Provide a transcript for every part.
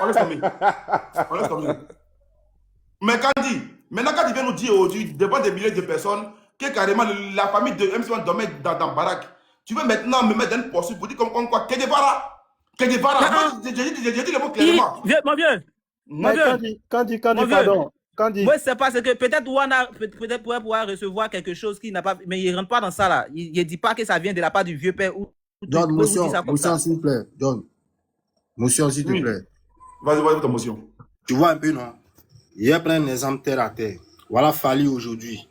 on laisse tomber. On laisse tomber. Mais Kandi, maintenant quand il vient nous dire aujourd'hui, devant des milliers de personnes, que carrément la famille de MC1 dormait dans Barak, tu veux maintenant me mettre dans une poursuite pour dire comme quoi, que Guevara. J'ai dit le mot clairement. Mon vieux. Kandi, pardon. Kandi. Moi, c'est parce que peut-être Wana pourrait pouvoir recevoir quelque chose qui n'a pas. Mais il ne rentre pas dans ça là. Il ne dit pas que ça vient de la part du vieux père. Donne motion, s'il te plaît. Donne. Motion, s'il te plaît. Vas-y, ta motion. Tu vois un peu, non? Hier, prends un exemple terre à terre. Voilà Fally aujourd'hui.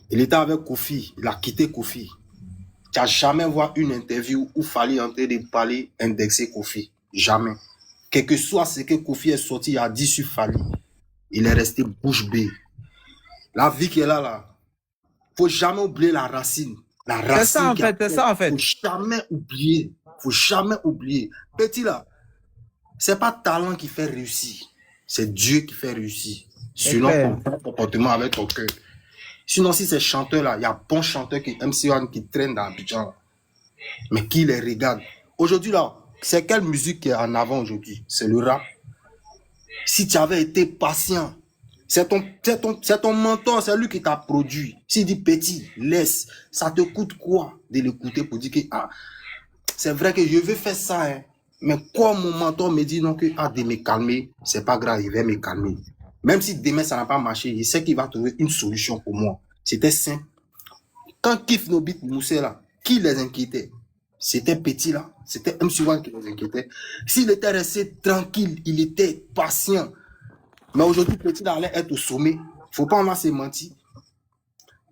Il était avec Kofi. Il a quitté Kofi. Tu n'as jamais vu une interview où Fally est en train de parler, indexer Kofi. Jamais. Quel que soit ce que Kofi est sorti, il a dit sur Fally. Il est resté bouche bée. La vie qu'il a là, il ne faut jamais oublier la racine. La racine. C'est ça en fait, c'est ça en fait. Il ne faut jamais oublier. Il ne faut jamais oublier. Petit là, ce n'est pas talent qui fait réussir. C'est Dieu qui fait réussir. Sinon, ton comportement avec ton cœur. Sinon, si ces chanteurs-là, il y a bon chanteurs qui MC1 qui traînent dans Abidjan, mais qui les regarde. Aujourd'hui, là, c'est quelle musique qui est en avant aujourd'hui? C'est le rap. Si tu avais été patient, c'est ton mentor, c'est lui qui t'a produit. S'il dit petit, laisse, ça te coûte quoi de l'écouter pour dire que c'est vrai que je veux faire ça, hein. Mais quoi mon mentor me dit non que de me calmer, c'est pas grave, il va me calmer. Même si demain ça n'a pas marché, il sait qu'il va trouver une solution pour moi. C'était simple. Quand Kif Nobit Moussé là, qui les inquiétait? C'était petit là, c'était MC1 qui les inquiétait. S'il était resté tranquille, il était patient. Mais aujourd'hui, petit là allait être au sommet. Faut pas en se mentir.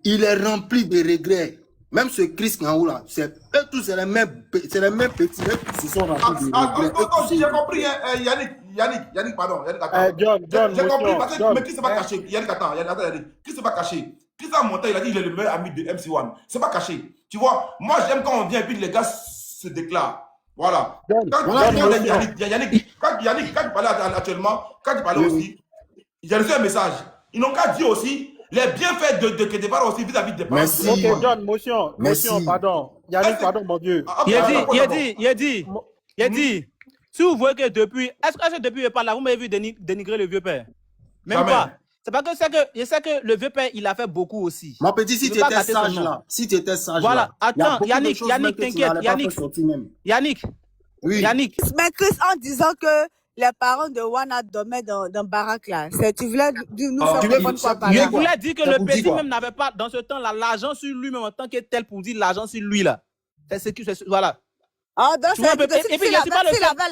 Il est rempli de regrets. Même ce Chris Ngaou là, eux tous c'est les mêmes petits, ils se sont remplis de regrets. J'ai compris, Yannick, pardon. John, j'ai compris, parce que mais qui s'est pas caché? Yannick, attends, qui s'est pas caché? Qui s'est monté, il a dit il est le meilleur ami de MC1. C'est pas caché. Tu vois, moi j'aime quand on vient et puis les gars se déclarent. Voilà. Quand Yannick parlait actuellement, quand il parlait aussi, j'ai reçu un message. Ils n'ont qu'à dire aussi les bienfaits de Kedebara aussi vis-à-vis des parents. Merci. Ok, John, motion, pardon. Yannick, pardon, mon Dieu. Il a dit, si vous voyez que depuis, est-ce que depuis le parle là, vous m'avez vu dénigrer le vieux père? Même pas. C'est parce que je sais que le vieux père, il a fait beaucoup aussi. Mon petit, si tu étais sage là, voilà, attends, Yannick, t'inquiète, Yannick. Oui. Yannick. Mais Chris, en disant que les parents de Wana dormaient dans Barak là, tu voulais nous faire comprendre quoi par là? Je voulais dire que le petit même n'avait pas, dans ce temps-là, l'argent sur lui-même en tant que tel pour dire l'argent sur lui là. C'est ce qui, voilà. Ah, donc c'est que s'il avait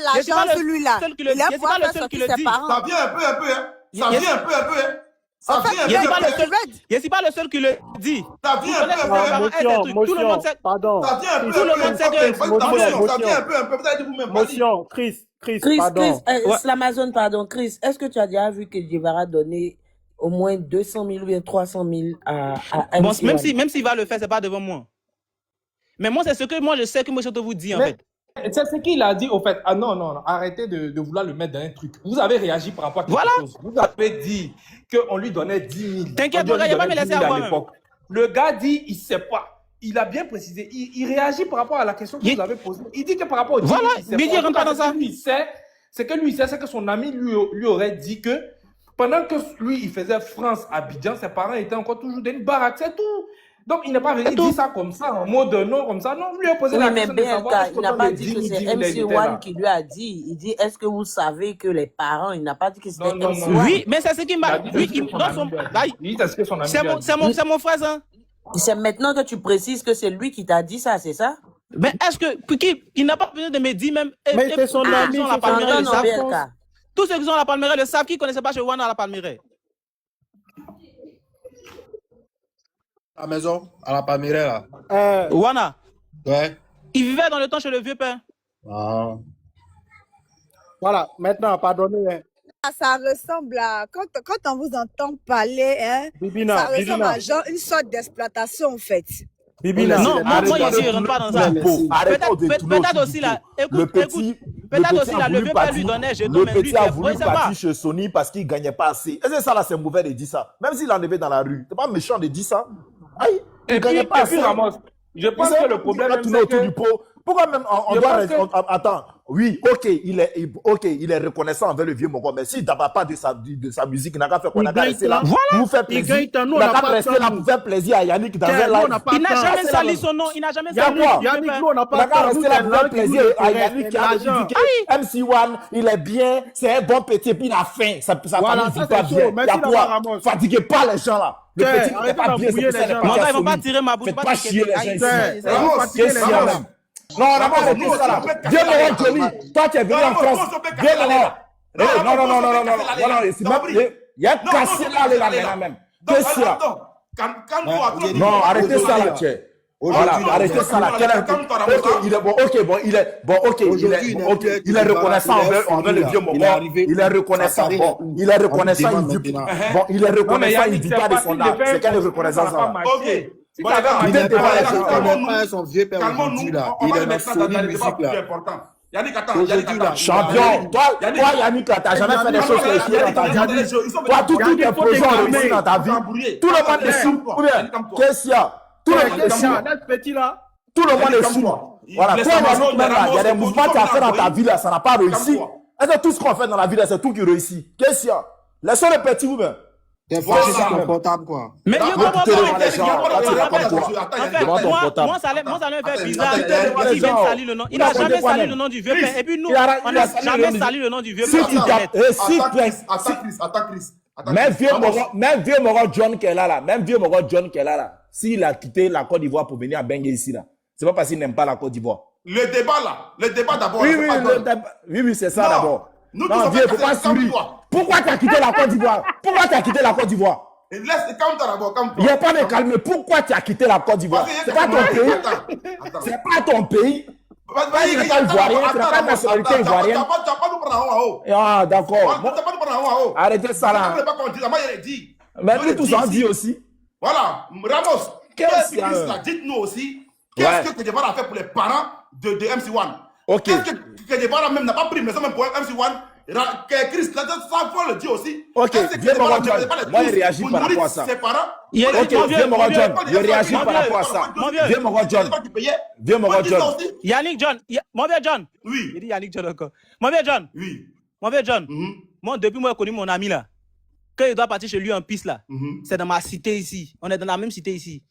l'argent sur lui là, il a pas le seul qui le dit. Ça vient un peu, hein. Ça vient un peu, hein. Je ne suis pas le seul qui le dit. Ça vient un peu, tout le monde sait. Pardon. Ça vient un peu, tout le monde sait que. Ça vient un peu, peut-être vous-même. Motion, Chris, pardon. L'Amazon, pardon. Chris, est-ce que tu as déjà vu que Guevara donné au moins 200 000 ou bien 300 000 à bon, même s'il va le faire, c'est pas devant moi. Mais moi, c'est ce que moi je sais que moi je te vous dis en fait. C'est ce qu'il a dit au fait. Ah non, arrêtez de vouloir le mettre dans un truc. Vous avez réagi par rapport à quelque chose. Vous avez dit qu'on lui donnait 10 000. T'inquiète, il va me laisser avoir même. Le gars dit, il ne sait pas. Il a bien précisé. Il réagit par rapport à la question que vous avez posée. Il dit que par rapport au 10 000, voilà, mais il rentre pas dans ça. C'est que lui, il sait, c'est que son ami lui aurait dit que pendant que lui, il faisait France-Abidjan, ses parents étaient encore toujours dans une baraque, c'est tout. Donc, il n'est pas venu dire ça comme ça, en mode non, comme ça. Non, vous lui avez posé la question de savoir. Il n'a pas dit que c'est MC1 qui lui a dit. Il dit, est-ce que vous savez que les parents, il n'a pas dit que c'était MC1. Oui, mais c'est ce qu'il m'a dit. C'est mon frère, ça. C'est maintenant que tu précises que c'est lui qui t'a dit ça, c'est ça? Mais est-ce que, il n'a pas besoin de me dire même. Mais c'est son ami, la Palmeraie, tous ceux qui sont à la Palmeraie le savent, qui ne connaissaient pas chez Wana à la Palmeraie. À la maison, à la Palmeraie là. Wana. Ouais. Il vivait dans le temps chez le vieux père. Ah. Voilà, maintenant, pardonnez. Ça ressemble à, quand on vous entend parler, hein, ça ressemble à genre une sorte d'exploitation en fait. Bibina, non, moi je ne rentre pas dans ça. Peut-être aussi là, écoute, peut-être aussi là, le vieux père lui donnait, je donne même lui. Le petit a voulu partir chez Sony parce qu'il ne gagnait pas assez. Et c'est ça là, c'est mauvais de dire ça. Même s'il en avait dans la rue, c'est pas méchant de dire ça. Aïe, il ne gagnait pas assez. Je pense que le problème est autour du pot. Pourquoi même on doit... Attends, oui, ok, il est reconnaissant envers le vieux Moko, mais s'il ne parle pas de sa musique, il n'a qu'à faire quoi? Il n'a qu'à rester là pour vous faire plaisir. Il n'a qu'à rester là pour faire plaisir à Yannick dans un live. Il n'a jamais sali son nom, il n'a jamais sali son nom. Yannick, nous, on n'a Il pas n'a qu'à rester là pour faire plaisir à Yannick qui a dit que MC1, il est bien, c'est un bon petit, puis il a faim, sa famille ne vit pas bien. Il y a quoi? Fatiguez pas les gens là. Le petit n'est pas bien, c'est pour ça qu'il est Non, parti à ils vont Sony. pas tirer ma bouche. Faites pas chier les gens ici. Qu'est-ce qu'il y a là? Non, on n'a pas arrêté ça là. Vieux Moron Johnny, toi tu es venu en France. Vieux Moron. Non, il y a cassé là même. Qu'est-ce qu'il y a? Non, arrêtez ça là, tiens. Voilà, arrêtez ça là. Il est reconnaissant envers le vieux moment. Il est reconnaissant. Bon, il est reconnaissant. Bon, il est reconnaissant. Il ne dit pas de son âme. C'est quelle reconnaissance là? Ok. Il n'est pas son vieux père aujourd'hui là. Il est dans Sony Music là. Yannick, attends. Champion, toi Yannick, t'as jamais fait des choses réussies dans ta vie. Toi, tous tes projets ont réussi dans ta vie. Tout le monde est sous. Qu'est-ce qu'il y a? Tout le monde est sous. Tout le monde est sous. Voilà, toi, Yannick, même là, il y a des mouvements que tu as fait dans ta vie là, ça n'a pas réussi. Est-ce que tout ce qu'on fait dans la vie là, c'est tout qui réussit? Qu'est-ce qu'il y a? Laissons les petits ou bien? T'es fâché sur ton portable quoi. Mais moi, ça me fait bizarre. Il vient de salir le nom. Il n'a jamais sali le nom du vieux père. Et puis nous, on n'a jamais sali le nom du vieux père. Attends, Chris. Même vieux Moron John qui est là, s'il a quitté la Côte d'Ivoire pour venir à Bengue ici là, c'est pas parce qu'il n'aime pas la Côte d'Ivoire. Le débat d'abord. Oui, c'est ça d'abord. Non, vieux, faut pas sourire. Pourquoi tu as quitté la Côte d'Ivoire? Laisse, calme-toi d'abord, calme-toi. Il n'y a pas de calmer. Pourquoi tu as quitté la Côte d'Ivoire? C'est pas ton pays. C'est pas ton pays. Tu n'es pas ivoirien, tu n'as pas de nationalité ivoirienne. Tu n'as pas nous prendre en haut. Ah, d'accord. Tu n'as pas nous prendre en haut. Arrêtez ça là. Mais nous tous on dit aussi. Voilà, Ramos, Qu'est-ce qu'il y a? dites-nous aussi, qu'est-ce que Kedevara a fait pour les parents de MC1? Ok. Qu'est-ce que Kedevara même n'a pas pris maison même pour MC1? Chris, ça faut le dire aussi. Ok, viens Moron John. Moi, il réagit par rapport à ça. Ok, viens Moron John. Il réagit par rapport à ça. Viens Moron John. Viens Moron John. Yannick John. Mon vieux John. Oui. Il dit Yannick John encore. Mon vieux John. Oui. Mon vieux John. Moi, depuis moi, j'ai connu mon ami là. Quand il doit partir chez lui en piste là, c'est dans ma cité ici. On est dans la même cité ici.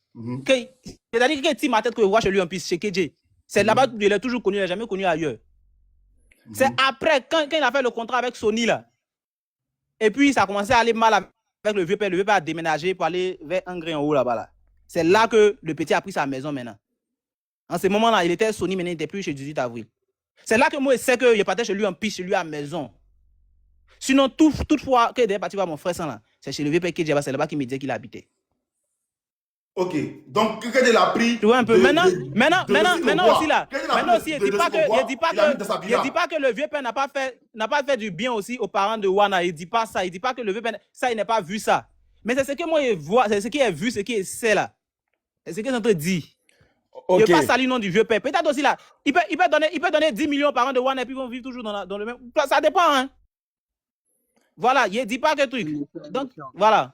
C'est-à-dire que ma tête que je vois chez lui en piste, chez KJ, c'est là-bas qu'il est toujours connu, il n'a jamais connu ailleurs. C'est après, quand il a fait le contrat avec Sony là, et puis ça a commencé à aller mal avec le vieux père. Le vieux père a déménagé pour aller vers un grain en haut là-bas. Là. C'est là que le petit a pris sa maison maintenant. En ce moment-là, il était à Sony, maintenant il n'était plus chez 18 avril. C'est là que moi je sais qu'il est parti chez lui en piste, chez lui à la maison. Sinon, toutefois, quand il est parti voir mon frère là, c'est chez le vieux père qui c'est là-bas qu'il me disait qu'il habitait. Ok, donc quand il a pris. Tu vois un peu. Maintenant aussi là. Maintenant aussi, il dit pas que le vieux père n'a pas fait du bien aussi aux parents de Wana. Il dit pas ça. Il dit pas que le vieux père, ça, il n'a pas vu ça. Mais c'est ce que moi, je vois, c'est ce qu'il a vu, ce qu'il sait là. C'est ce qu'il est en train de dire. Il ne pas salir le nom du vieux père. Peut-être aussi là, il peut donner 10 millions aux parents de Wana et puis ils vont vivre toujours dans le même. Ça dépend, hein. Voilà, il ne dit pas que truc. Donc, voilà.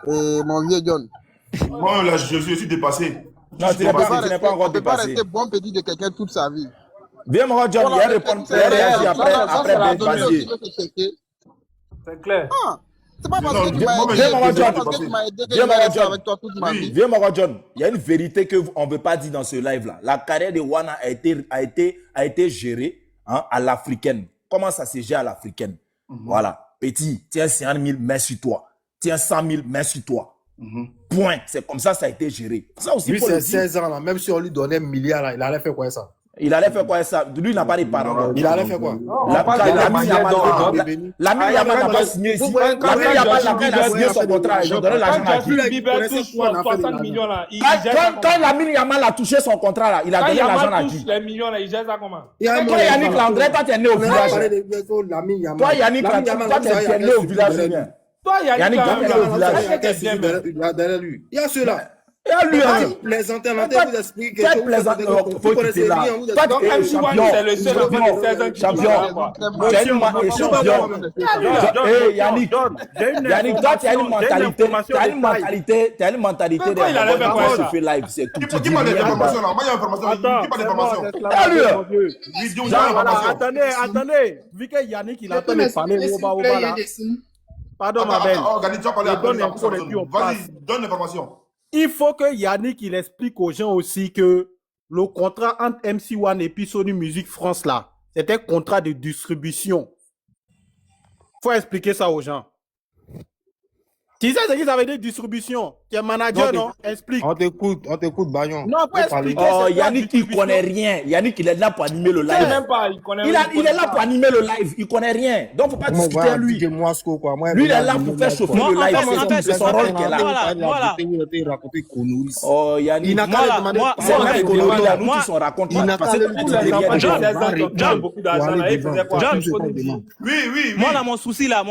Mon vieux John. Moi, là, je suis dépassé. Non, tu n'es pas encore dépassé. On ne peut pas rester bon petit de quelqu'un toute sa vie. Viens, mon John, il y a répondu après Basier. C'est clair. C'est pas parce que tu m'as aidé que je vais rester avec toi toute ma vie. Viens, mon John, il y a une vérité qu'on ne veut pas dire dans ce live-là. La carrière de Wana a été gérée à l'africaine. Comment ça se gère à l'africaine? Voilà. Petit, tiens 50 000, mets sur toi. Tiens 100 000, mets sur toi. Point. C'est comme ça a été géré. Ça aussi, lui, c'est 16 ans là. Même si on lui donnait 1 milliard là, il allait faire quoi ça? Il allait faire quoi ça? Lui, il n'a pas de parents. Il allait faire quoi? L'ami Yaman n'a pas signé ici. L'ami Yaman n'a signé son contrat. Ils ont donné l'argent à qui? Quand l'ami Yaman a touché son contrat là, il a donné l'argent à qui? Les millions là, il gère ça comment? Toi, Yannick Landré, toi, tu es né au village. Toi, Yannick Landré, toi, tu es né au village. Toi, Yannick Landré, derrière lui. Il y a ceux-là. Et à lui, hein. Plaisanter, vous explique Toi, plaisanter, faut quitter là. Toi, tu es champion. C'est le seul enfant de 16 ans qui Champion. Tu as une champion. Eh, Yannick, toi, tu as une mentalité. Tu as une mentalité de se fait live. C'est tout. Qui m'a des informations là? Moi, il y a une information. Qui m'a des informations? Attendez. Vu que Yannick, il attend de parler au bas là. Pardon, ma belle. Vas-y, donne l'information. Il faut que Yannick il explique aux gens aussi que le contrat entre MC1 et puis Sony Music France là, c'était un contrat de distribution. Faut expliquer ça aux gens. Tu sais ce qu'ils avaient dit distribution? Tu es manager, non? Explique. On t'écoute, Bagnon. Non, faut expliquer. Oh, Yannick, il connaît rien. Yannick, il est là pour animer le live. Il est là pour animer le live. Il connaît rien. Donc, faut pas discuter à lui. Lui, il est là pour faire chauffer le live. C'est son rôle qui est là. Voilà. Oh, Yannick, c'est la rigolo. Nous qui sont racontés. Oui. Moi, là, mon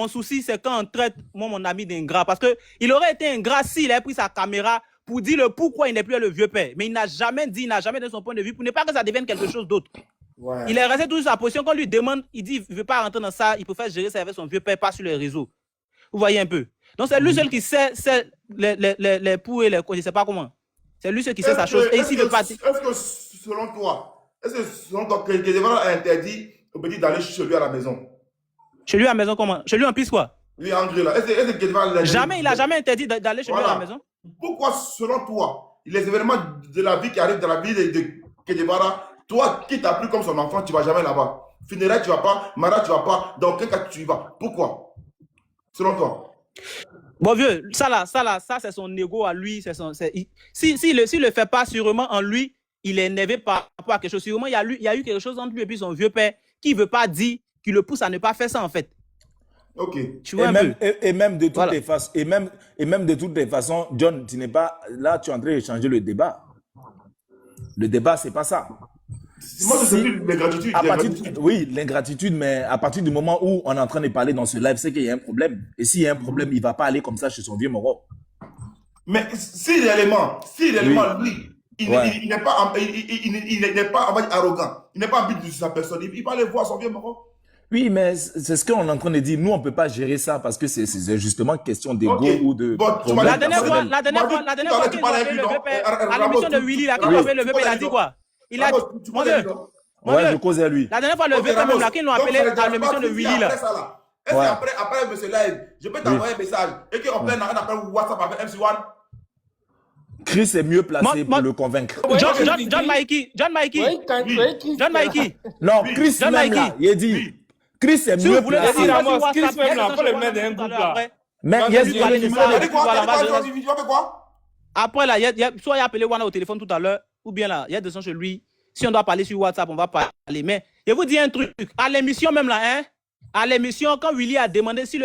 souci, c'est quand on traite mon ami d'ingrat. Parce qu'il aurait été ingrat s'il avait pris sa caméra pour dire le pourquoi il n'est plus le vieux père. Mais il n'a jamais dit, il n'a jamais donné son point de vue pour ne pas que ça devienne quelque chose d'autre. Ouais. Il est resté toujours sur sa position. Quand on lui demande, il dit il ne veut pas rentrer dans ça, il préfère gérer ça avec son vieux père, pas sur les réseaux. Vous voyez un peu. Donc c'est lui seul qui sait les pour et les contre, je ne sais pas comment. C'est lui seul qui sait sa chose. Et ici, il veut pas. Est-ce que selon toi, que Guevara a interdit au petit d'aller chez lui à la maison? Chez lui à la maison comment? Chez lui en piste quoi? Lui en gris là. Est-ce que Guevara l'a jamais, il n'a jamais interdit d'aller chez lui à la maison. Pourquoi, selon toi, les événements de la vie qui arrivent dans la vie de Guevara, toi qui t'as pris comme son enfant, tu ne vas jamais là-bas. Funérailles, tu ne vas pas. Mara, tu ne vas pas. Dans quel cas tu y vas? Pourquoi? Selon toi? Bon vieux, ça c'est son ego à lui. S'il le fait pas sûrement en lui, il est énervé par rapport à quelque chose. Sûrement, il y a eu quelque chose entre lui et puis son vieux père qui ne veut pas dire, qui le pousse à ne pas faire ça en fait. Ok. Tu vois et même de toutes les façons, et même de toutes les façons, John, tu n'es pas là, tu es en train de changer le débat. Le débat, c'est pas ça. Moi, je sais plus l'ingratitude. Oui, l'ingratitude, mais à partir du moment où on est en train de parler dans ce live, c'est qu'il y a un problème. Et s'il y a un problème, il ne va pas aller comme ça chez son vieux moro. Mais si réellement, lui, il n'est pas arrogant, il n'est pas habitué de sa personne, il va aller voir son vieux moro. Oui, mais c'est ce qu'on est en train de dire. Nous, on ne peut pas gérer ça parce que c'est justement question d'ego ou de... Bon, la dernière fois qu'il a appelé le vieux père, à l'émission de Willy, là, quand il a appelé le vieux père, il a dit quoi? Il a dit, mon Dieu, je causais à lui. La dernière fois, le vieux père, même là, qui l'ont appelé à l'émission de Willy, là. Est-ce qu'après, monsieur Live, je peux t'envoyer un message et qu'on prenne un appel WhatsApp avec MC1? Chris est mieux placé pour le convaincre. John Mikey. Non, Chris même là, il a dit... Chris est mieux placé. Chris même là, faut le mettre dans un groupe là. Mais après là, soit il a appelé Wana au téléphone tout à l'heure, ou bien là, il y a des gens chez lui. Si on doit parler sur WhatsApp, on va parler. Mais je vous dis un truc, à l'émission même là, hein, à l'émission, quand Willy a demandé si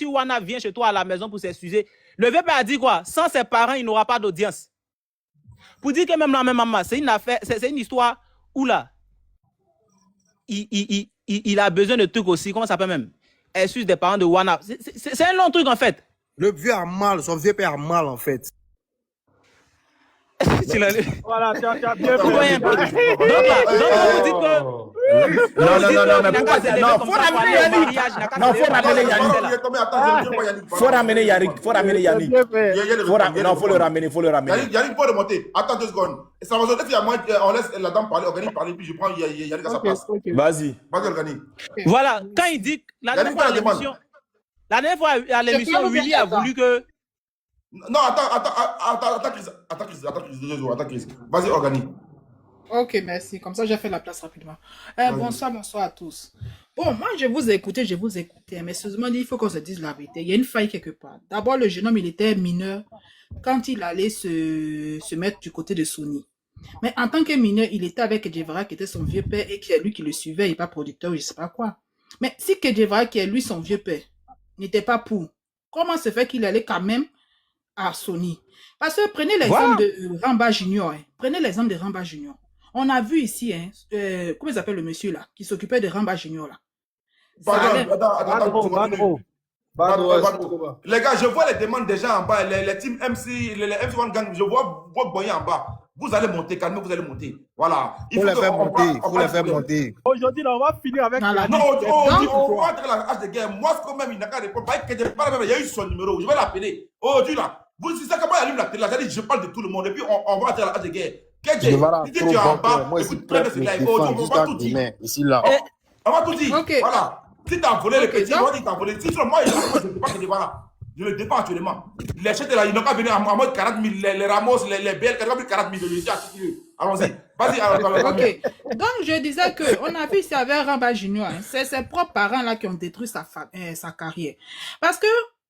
Wana vient chez toi à la maison pour s'excuser, le vieux père a dit quoi? Sans ses parents, il n'aura pas d'audience. Pour dire que même là, même maman, c'est une affaire, c'est une histoire où là, il a besoin de trucs aussi, comment ça s'appelle même? Excuse des parents de Wana. C'est un long truc en fait. Le vieux a mal, son vieux père a mal en fait. Voilà, tu as bien donc vous dites que... Non, faut ramener Yannick. Faut le ramener. Yannick, faut remonter. Attends 2 secondes. On laisse la dame parler, Organi parler, puis je prends Yannick à sa place. Vas-y, Organi. Voilà, quand il dit... La dernière fois à l'émission, Willy a voulu que... Non, attends, Chris. Vas-y, Organi. Ok, merci. Comme ça, j'ai fait la place rapidement. Bonsoir à tous. Bon, moi, je vous ai écouté. Mais seulement, il faut qu'on se dise la vérité. Il y a une faille quelque part. D'abord, le jeune homme, il était mineur quand il allait se mettre du côté de Sony. Mais en tant que mineur, il était avec Guevara, qui était son vieux père, et qui est lui qui le suivait, il n'est pas producteur, je ne sais pas quoi. Mais si Guevara, qui est lui son vieux père, n'était pas pour, comment se fait qu'il allait quand même à Sony? Parce que prenez l'exemple de Ramba Junior. Prenez l'exemple de Ramba Junior. On a vu ici, comment il s'appelle le monsieur là, qui s'occupait de Ramba Junior là. Attends. Les gars, je vois les demandes des gens en bas, les teams MC, les MC1 Gang, je vois Boyer en bas. Vous allez monter, calmez, vous allez monter. Voilà. Il faut les faire monter. Aujourd'hui, on va finir avec. Non, on va entrer la hache de guerre. Moi, quand même, il n'a qu'à répondre. Il y a eu son numéro. Je vais l'appeler. Aujourd'hui, là, vous, c'est ça, comment il allume la télé. Je parle de tout le monde. Et puis, on va entrer la hache de guerre. Qu'est-ce que tu es en bas? Écoute, prenez ce live. On va tout dire. Ici, là. On va tout dire. Voilà. Si tu as volé le petit, on va dire que tu as volé. Si moi, je ne sais pas que voilà. Je le défends actuellement. Les chèques là, ils n'ont pas venu à mode 40 000, les Ramos, les Belles, ils n'ont pas 40 000 de allons-y. Vas-y. Ok. Donc, je disais qu'on a vu, c'est avec Ramba Junior. Hein. C'est ses propres parents là qui ont détruit sa carrière. Parce que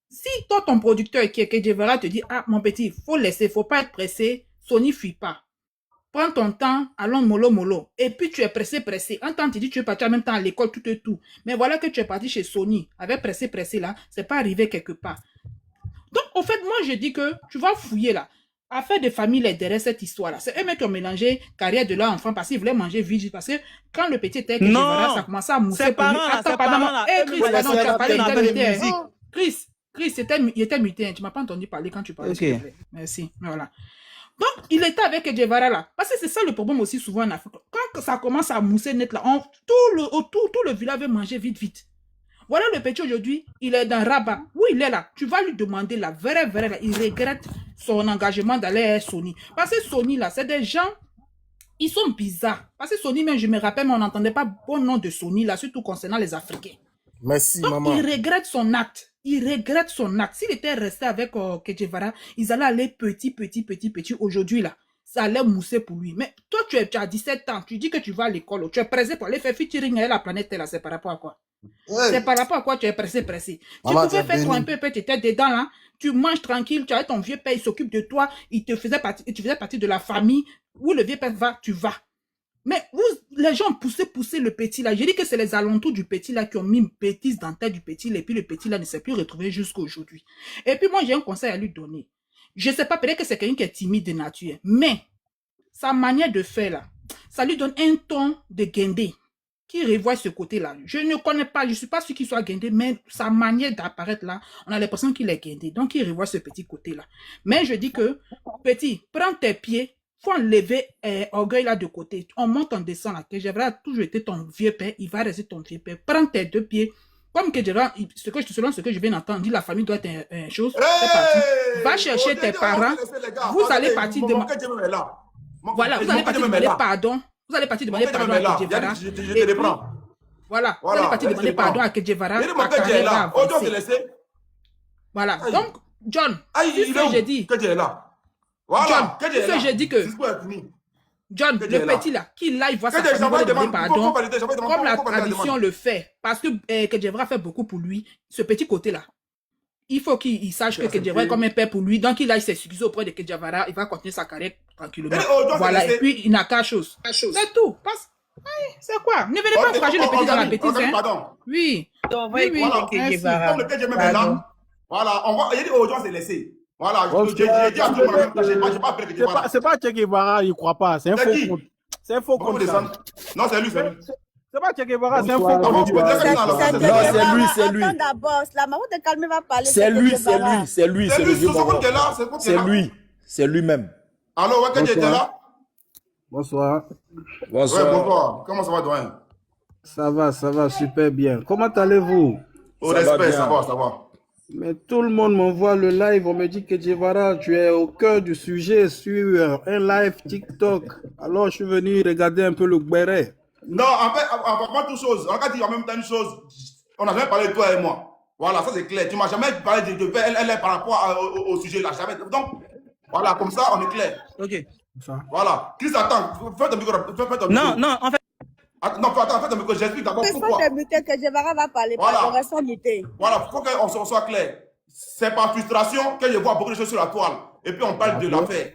si toi, ton producteur qui est Kedjevara te dit, ah, mon petit, il faut laisser, il ne faut pas être pressé, Sony fuit pas. Prends ton temps, allons mollo. Et puis tu es pressé. Un temps, tu dis tu es parti en même temps à l'école, tout. Mais voilà que tu es parti chez Sony, avec pressé là, c'est pas arrivé quelque part. Donc, au fait, moi, je dis que tu vas fouiller là. Affaire de famille, les derrière cette histoire-là. C'est eux qui ont mélangé carrière de leur enfant parce qu'ils voulaient manger vite. Parce que quand le petit était Kedjevara, ça commençait à mousser. C'est parents là. Chris, pardon, tu as parlé, il était muté. Chris, il était muté. Tu m'as pas entendu parler quand tu parlais. Ok. Merci. Voilà. Donc, il était avec Kedjevara là. Parce que c'est ça le problème aussi souvent en Afrique. Quand ça commence à mousser net là, tout le village veut manger vite. Voilà le petit aujourd'hui, il est dans Rabat. Oui, il est là. Tu vas lui demander la vraie là. Il regrette son engagement d'aller à Sony. Parce que Sony là, c'est des gens, ils sont bizarres. Parce que Sony, même je me rappelle, mais on n'entendait pas bon nom de Sony là, surtout concernant les Africains. Merci, donc, maman. Il regrette son acte. S'il était resté avec Kedjevara, ils allaient aller petit. Aujourd'hui, là, ça allait mousser pour lui. Mais toi, tu as 17 ans, tu dis que tu vas à l'école, tu es pressé pour aller faire featuring avec la planète là, c'est par rapport à quoi? C'est par rapport à quoi tu es pressé. Maman, tu pouvais faire toi un peu, tu étais dedans, là, tu manges tranquille, tu as ton vieux père, il s'occupe de toi, tu faisais partie de la famille, où le vieux père va, tu vas. Mais les gens ont poussé le petit là. J'ai dit que c'est les alentours du petit là qui ont mis une bêtise dans la tête du petit là. Et puis le petit là ne s'est plus retrouvé jusqu'à aujourd'hui. Et puis moi j'ai un conseil à lui donner. Je ne sais pas, peut-être que c'est quelqu'un qui est timide de nature. Mais sa manière de faire là, ça lui donne un ton de guindé qui revoit ce côté là. Je ne connais pas, je ne suis pas sûr qu'il soit guindé, mais sa manière d'apparaître là, on a l'impression qu'il est guindé. Donc il revoit ce petit côté là. Mais je dis que, petit, prends tes pieds. Il faut enlever orgueil là de côté. On monte, on descend là. Kedjevara toujours été ton vieux père. Il va rester ton vieux père. Prends tes deux pieds. Comme Kedjevara, selon ce que je viens d'entendre, dit la famille doit être une chose. C'est parti. Va chercher tes parents. Vous allez partir de... Voilà, vous allez partir demander pardon. Vous allez partir demander pardon à Kedjevara. Voilà, vous allez partir demander pardon à Kedjevara. Voilà, donc, John, c'est ce que j'ai dit. Voilà. John, c'est ce que j'ai dit que John, le petit là, qui là, il voit sa famille demander pardon, comme la tradition le fait, parce que Kedjevara fait beaucoup pour lui, ce petit côté-là. Il faut qu'il sache que Kedjevara est comme un père pour lui, donc il a s'excuser auprès de Kedjevara, il va continuer sa carrière tranquillement. Voilà, et puis il n'a qu'à chose. C'est tout. C'est quoi? Ne venez pas encourager le petit dans la bêtise. Oui. Voilà, on va. Il y a des audiences laissées. Voilà, c'est pas Che Guevara, il ne croit pas. C'est un faux compte. C'est un faux compte. Non, c'est lui. C'est pas Che Guevara, c'est un faux compte. Non, c'est lui. C'est lui. C'est lui-même. Allô, Waka était là? Bonsoir. Bonsoir. Comment ça va, doyen? Ça va, super bien. Comment allez-vous? Au respect, ça va. Mais tout le monde m'envoie le live, on me dit que Kedjevara, tu es au cœur du sujet sur un live TikTok. Alors je suis venu regarder un peu le béret. Non, en fait, pas toute chose. On a dit en même temps une chose. On n'a jamais parlé de toi et moi. Voilà, ça c'est clair. Tu m'as jamais parlé de elle est par rapport au sujet là. Jamais. Donc, voilà, comme ça, on est clair. Ok. Voilà. Chris, attends. Fais ton micro. Non, en fait. Non, attends, fais ton micro. J'explique d'abord pourquoi. Que Kedjevara va parler. Voilà. On reste muté. Voilà, il faut qu'on soit clair. C'est par frustration que je vois beaucoup de choses sur la toile. Et puis on parle de l'affaire.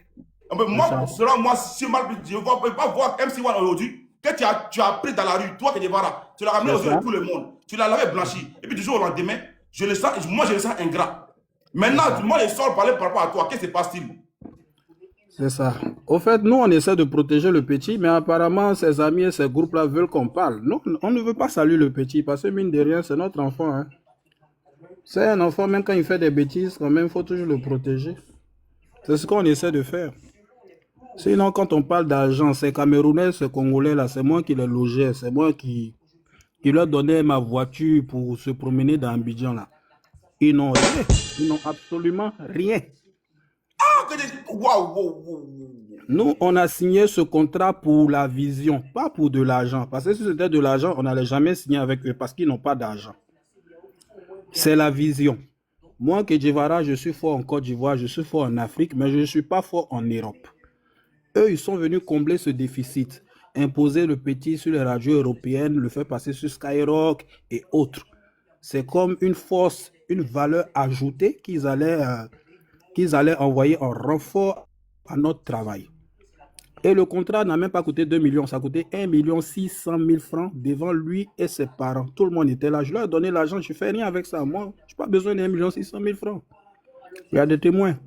Moi, selon moi, si je ne peux pas voir MC1 aujourd'hui, que tu as pris dans la rue, toi Kedjevara, tu l'as ramené aux yeux de tout le monde. Tu l'as lavé blanchi. Et puis du jour au lendemain, je le sens ingrat. Maintenant, moi, je sors parler par rapport à toi. Qu'est-ce qui se passe-t-il? C'est ça. Au fait, nous, on essaie de protéger le petit, mais apparemment, ses amis et ses groupes-là veulent qu'on parle. Non, on ne veut pas saluer le petit, parce que mine de rien, c'est notre enfant. Hein. C'est un enfant, même quand il fait des bêtises, quand même, il faut toujours le protéger. C'est ce qu'on essaie de faire. Sinon, quand on parle d'argent, ces Camerounais, ces Congolais, là, c'est moi qui les logeais, c'est moi qui leur donnais ma voiture pour se promener dans Abidjan, là. Ils n'ont rien. Ils n'ont absolument rien. Nous, on a signé ce contrat pour la vision, pas pour de l'argent. Parce que si c'était de l'argent, on n'allait jamais signer avec eux parce qu'ils n'ont pas d'argent. C'est la vision. Moi, que Guevara, je suis fort en Côte d'Ivoire, je suis fort en Afrique, mais je ne suis pas fort en Europe. Eux, ils sont venus combler ce déficit, imposer le petit sur les radios européennes, le faire passer sur Skyrock et autres. C'est comme une force, une valeur ajoutée qu'ils allaient envoyer en renfort à notre travail. Et le contrat n'a même pas coûté 2 millions, ça a coûté 1 600 000 francs devant lui et ses parents. Tout le monde était là. Je leur ai donné l'argent, je ne fais rien avec ça. Moi, je n'ai pas besoin de 1 600 000 francs. Il y a des témoins.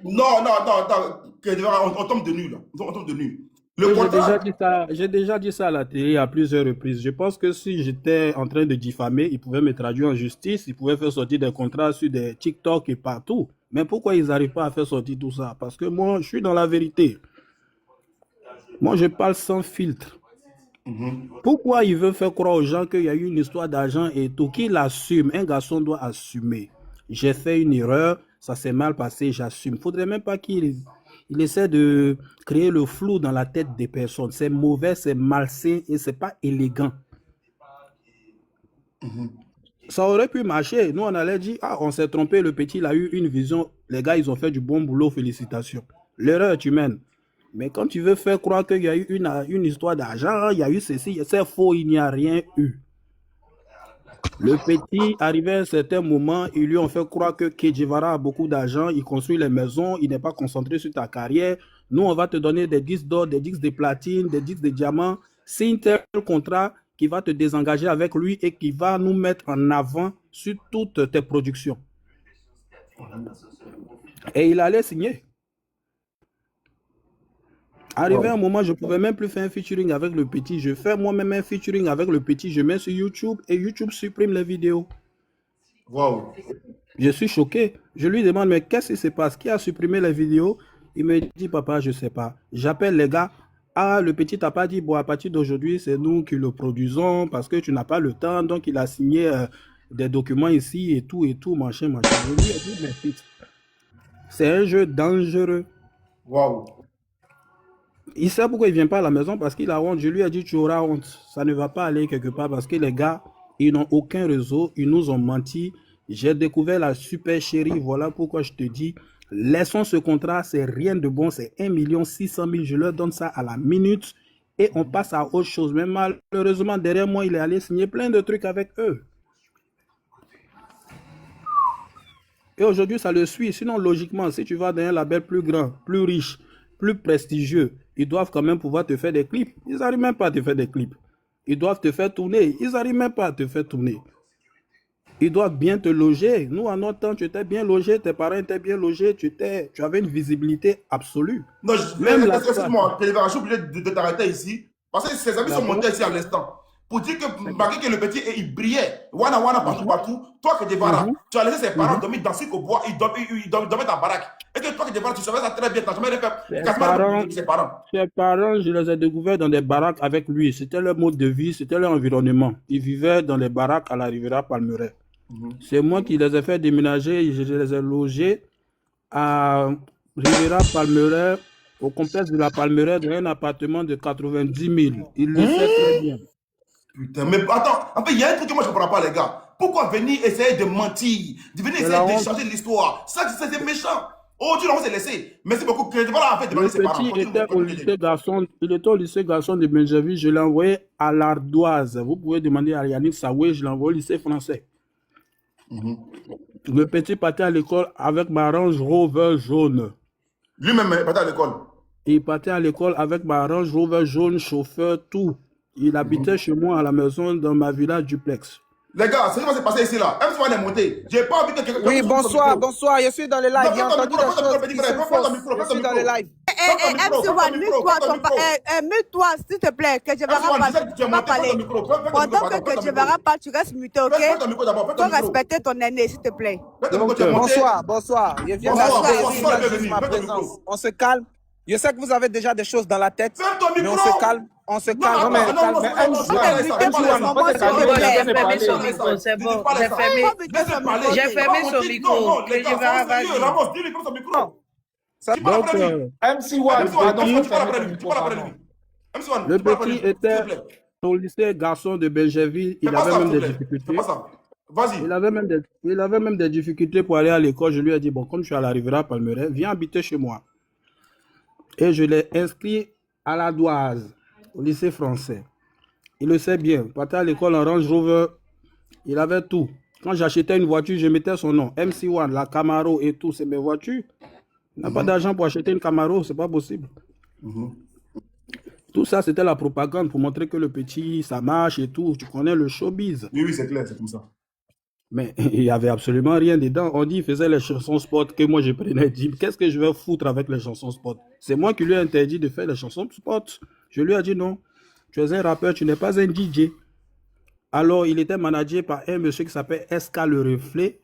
Non, on tombe de nu là. On tombe de nu. J'ai déjà dit ça à la télé à plusieurs reprises. Je pense que si j'étais en train de diffamer, ils pouvaient me traduire en justice, ils pouvaient faire sortir des contrats sur des TikTok et partout. Mais pourquoi ils n'arrivent pas à faire sortir tout ça? Parce que moi, je suis dans la vérité. Moi, je parle sans filtre. Pourquoi ils veulent faire croire aux gens qu'il y a eu une histoire d'argent et tout? Qu'il assume. Un garçon doit assumer. J'ai fait une erreur, ça s'est mal passé, j'assume. Il ne faudrait même pas qu'il essaie de créer le flou dans la tête des personnes. C'est mauvais, c'est malsain et ce n'est pas élégant. Ça aurait pu marcher. Nous, on allait dire, on s'est trompé, le petit, il a eu une vision. Les gars, ils ont fait du bon boulot, félicitations. L'erreur est humaine. Mais quand tu veux faire croire qu'il y a eu une histoire d'argent, il y a eu ceci, c'est faux, il n'y a rien eu. Le petit, arrivé à un certain moment, ils lui ont fait croire que Guevara a beaucoup d'argent, il construit les maisons, il n'est pas concentré sur ta carrière. Nous, on va te donner des disques d'or, des disques de platine, des disques de diamant. C'est un tel contrat qui va te désengager avec lui et qui va nous mettre en avant sur toutes tes productions. Et il allait signer. Arrivé un moment, je ne pouvais même plus faire un featuring avec le petit. Je fais moi-même un featuring avec le petit. Je mets sur YouTube et YouTube supprime les vidéos. Wow. Je suis choqué. Je lui demande, mais qu'est-ce qui se passe? Qui a supprimé les vidéos? Il me dit, papa, je ne sais pas. J'appelle les gars. Le petit t'a pas dit, bon, à partir d'aujourd'hui, c'est nous qui le produisons parce que tu n'as pas le temps. Donc, il a signé des documents ici et tout, machin. Je lui ai dit, mais fils, c'est un jeu dangereux. Wow. Il sait pourquoi il ne vient pas à la maison parce qu'il a honte. Je lui ai dit, tu auras honte. Ça ne va pas aller quelque part parce que les gars, ils n'ont aucun réseau. Ils nous ont menti. J'ai découvert la super chérie. Voilà pourquoi je te dis, laissons ce contrat. C'est rien de bon. C'est 1 600 000. Je leur donne ça à la minute et on passe à autre chose. Mais malheureusement, derrière moi, il est allé signer plein de trucs avec eux. Et aujourd'hui, ça le suit. Sinon, logiquement, si tu vas dans un label plus grand, plus riche, plus prestigieux, ils doivent quand même pouvoir te faire des clips. Ils n'arrivent même pas à te faire des clips. Ils doivent te faire tourner. Ils n'arrivent même pas à te faire tourner. Ils doivent bien te loger. Nous, à notre temps, tu étais bien logé, tes parents étaient bien logés, tu avais une visibilité absolue. Non, excuse-moi, je suis obligé de t'arrêter ici. Parce que ses amis sont montés ici à l'instant. Pour dire que malgré que le petit, il brillait. Wana partout. Toi, que Guevara, tu as laissé ses parents dormir dans ce bois, ils dormaient dans la baraque. Et que toi, que Guevara, tu savais ça très bien. Tu n'as jamais fait ses parents. Ses parents, je les ai découverts dans des baraques avec lui. C'était leur mode de vie, c'était leur environnement. Ils vivaient dans les baraques à la Riviera Palmeraie. C'est moi qui les ai fait déménager. Je les ai logés à Riviera Palmeraie, au complexe de la Palmeraie, dans un appartement de 90 000. Il le sait très bien. Putain, mais attends, en fait, il y a un truc que moi je ne comprends pas, les gars. Pourquoi venir essayer de mentir, de venir essayer de changer l'histoire? Ça, c'est méchant. Aujourd'hui, on va se laisser. Merci beaucoup. Voilà, en fait, le petit était au lycée garçon, il était au lycée garçon de Benjamin. Je l'ai envoyé à l'Ardoise. Vous pouvez demander à Yannick Sawé, je l'ai envoyé au lycée français. Le petit partait à l'école avec ma Range Rover jaune. Lui-même, il partait à l'école. Il partait à l'école avec ma Range Rover jaune, chauffeur, tout. Il habitait chez moi à la maison dans ma villa duplex. Les gars, c'est ce qui s'est passé ici là. M1 est monté. J'ai pas envie que quelqu'un. Oui, bonsoir, je suis dans le live. J'ai entendu des choses. Je suis dans le live. MC1, mute-toi, s'il te plaît, que je verrai pas parler. Pendant que je verrai pas, tu restes muté, ok? Faut respecter ton aîné, s'il te plaît. Bonsoir. Je viens d'arriver ma présence. On se calme. Je sais que vous avez déjà des choses dans la tête, mais on se calme. On se calme. C'est bon. J'ai fermé son micro. Donc, le petit était au lycée garçon de Belgéville. Il avait même des difficultés. Il avait même des difficultés pour aller à l'école. Je lui ai dit, bon, comme je suis à la Riviera Palmeraie, viens habiter chez moi. Et je l'ai inscrit à la Doise, au lycée français. Il le sait bien. Il partait à l'école en Range Rover. Il avait tout. Quand j'achetais une voiture, je mettais son nom. MC1, la Camaro et tout, c'est mes voitures. Il n'a pas d'argent pour acheter une Camaro, c'est pas possible. Tout ça, c'était la propagande pour montrer que le petit, ça marche et tout. Tu connais le showbiz. Oui, c'est clair, c'est comme ça. Mais il n'y avait absolument rien dedans. On dit qu'il faisait les chansons sport que moi je prenais. Dit, qu'est-ce que je vais foutre avec les chansons sport? C'est moi qui lui ai interdit de faire les chansons sport. Je lui ai dit non, tu es un rappeur, tu n'es pas un DJ. Alors il était managé par un monsieur qui s'appelle SK Le Reflet,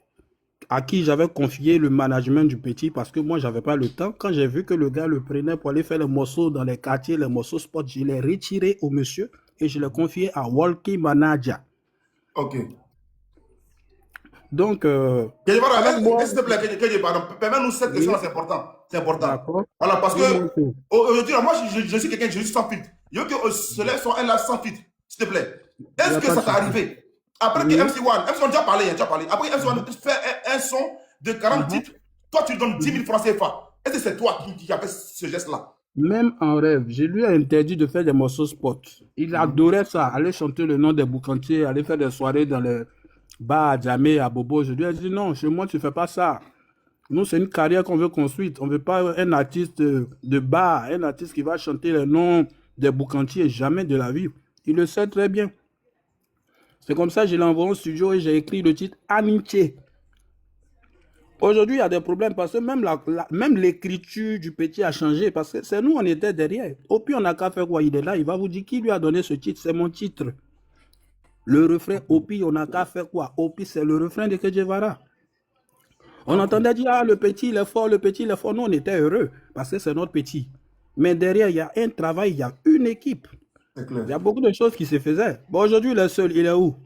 à qui j'avais confié le management du petit parce que moi j'avais pas le temps. Quand j'ai vu que le gars le prenait pour aller faire les morceaux dans les quartiers, les morceaux sport, je l'ai retiré au monsieur et je l'ai confié à Walkie Manager. Ok. Donc, s'il te plaît, permets-nous cette question, c'est important. C'est important. Voilà, parce que aujourd'hui, moi, je suis quelqu'un, je suis sans filtre. Il faut que cela soit un live sans filtre, s'il te plaît. Est-ce que ça t'est arrivé? Après que MC1 déjà parlé. Après MC1 fait un son de 40 titres, toi, tu lui donnes 10 000 francs CFA. Est-ce que c'est toi qui as fait ce geste-là? Même en rêve, je lui ai interdit de faire des morceaux spot. Il adorait ça, aller chanter le nom des boucantiers, aller faire des soirées dans les bars à Djamé, à Bobo. Je lui ai dit non, chez moi tu fais pas ça. Nous c'est une carrière qu'on veut construire. On veut pas un artiste de bar, un artiste qui va chanter le nom des boucantiers, jamais de la vie. Il le sait très bien. C'est comme ça que je l'ai envoyé au studio et j'ai écrit le titre Amitié. Aujourd'hui, il y a des problèmes parce que même l'écriture du petit a changé parce que c'est nous, on était derrière. Au pire, on n'a qu'à faire quoi? Il est là, il va vous dire qui lui a donné ce titre. C'est mon titre. Le refrain, au pire, on n'a qu'à faire quoi? Au pire, c'est le refrain de Kedjevara. On entendait dire, ah, le petit, il est fort, le petit, il est fort. Nous, on était heureux parce que c'est notre petit. Mais derrière, il y a un travail, il y a une équipe. Il y a beaucoup de choses qui se faisaient. Bon, aujourd'hui, il est seul. Il est où?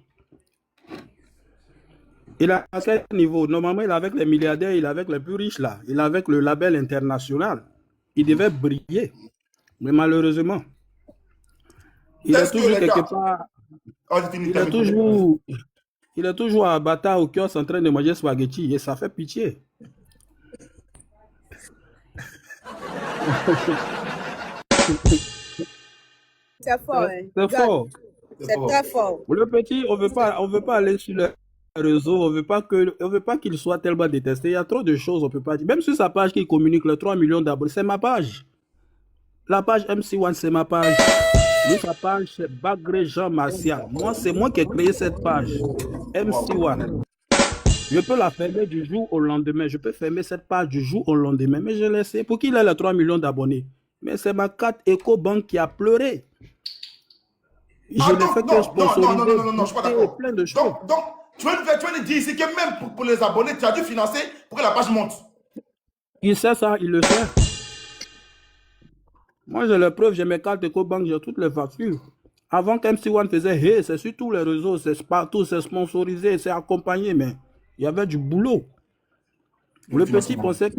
Il est à quel niveau? Normalement, il est avec les milliardaires, il est avec les plus riches là. Il est avec le label international. Il devait briller. Mais malheureusement, il est toujours quelque part. Il est toujours à Bata au kiosque en train de manger spaghetti et ça fait pitié. C'est fort, hein. C'est fort. C'est très fort. Le petit, on veut pas aller sur le réseau, on veut pas qu'il soit tellement détesté. Il y a trop de choses, on peut pas dire. Même sur sa page qui communique les 3 millions d'abonnés, c'est ma page. La page MC1, c'est ma page. Lui, sa page, c'est Bagré Jean Martial. Moi, c'est moi qui ai créé cette page. MC1. Je peux la fermer du jour au lendemain. Je peux fermer cette page du jour au lendemain. Mais je laisse. Pour qu'il ait les 3 millions d'abonnés. Mais c'est ma carte EcoBank qui a pleuré. Je n'ai fait que sponsoriser. Non, je suis pas d'accord. Plein de choses. Donc, tu veux dire ici que même pour les abonnés, tu as dû financer pour que la page monte. Il sait ça, il le sait. Moi, j'ai les preuves, j'ai mes cartes EcoBank, j'ai toutes les factures. Avant qu'MC1 faisait, hey, c'est sur tous les réseaux, c'est partout, c'est sponsorisé, c'est accompagné, mais il y avait du boulot. Le petit pensait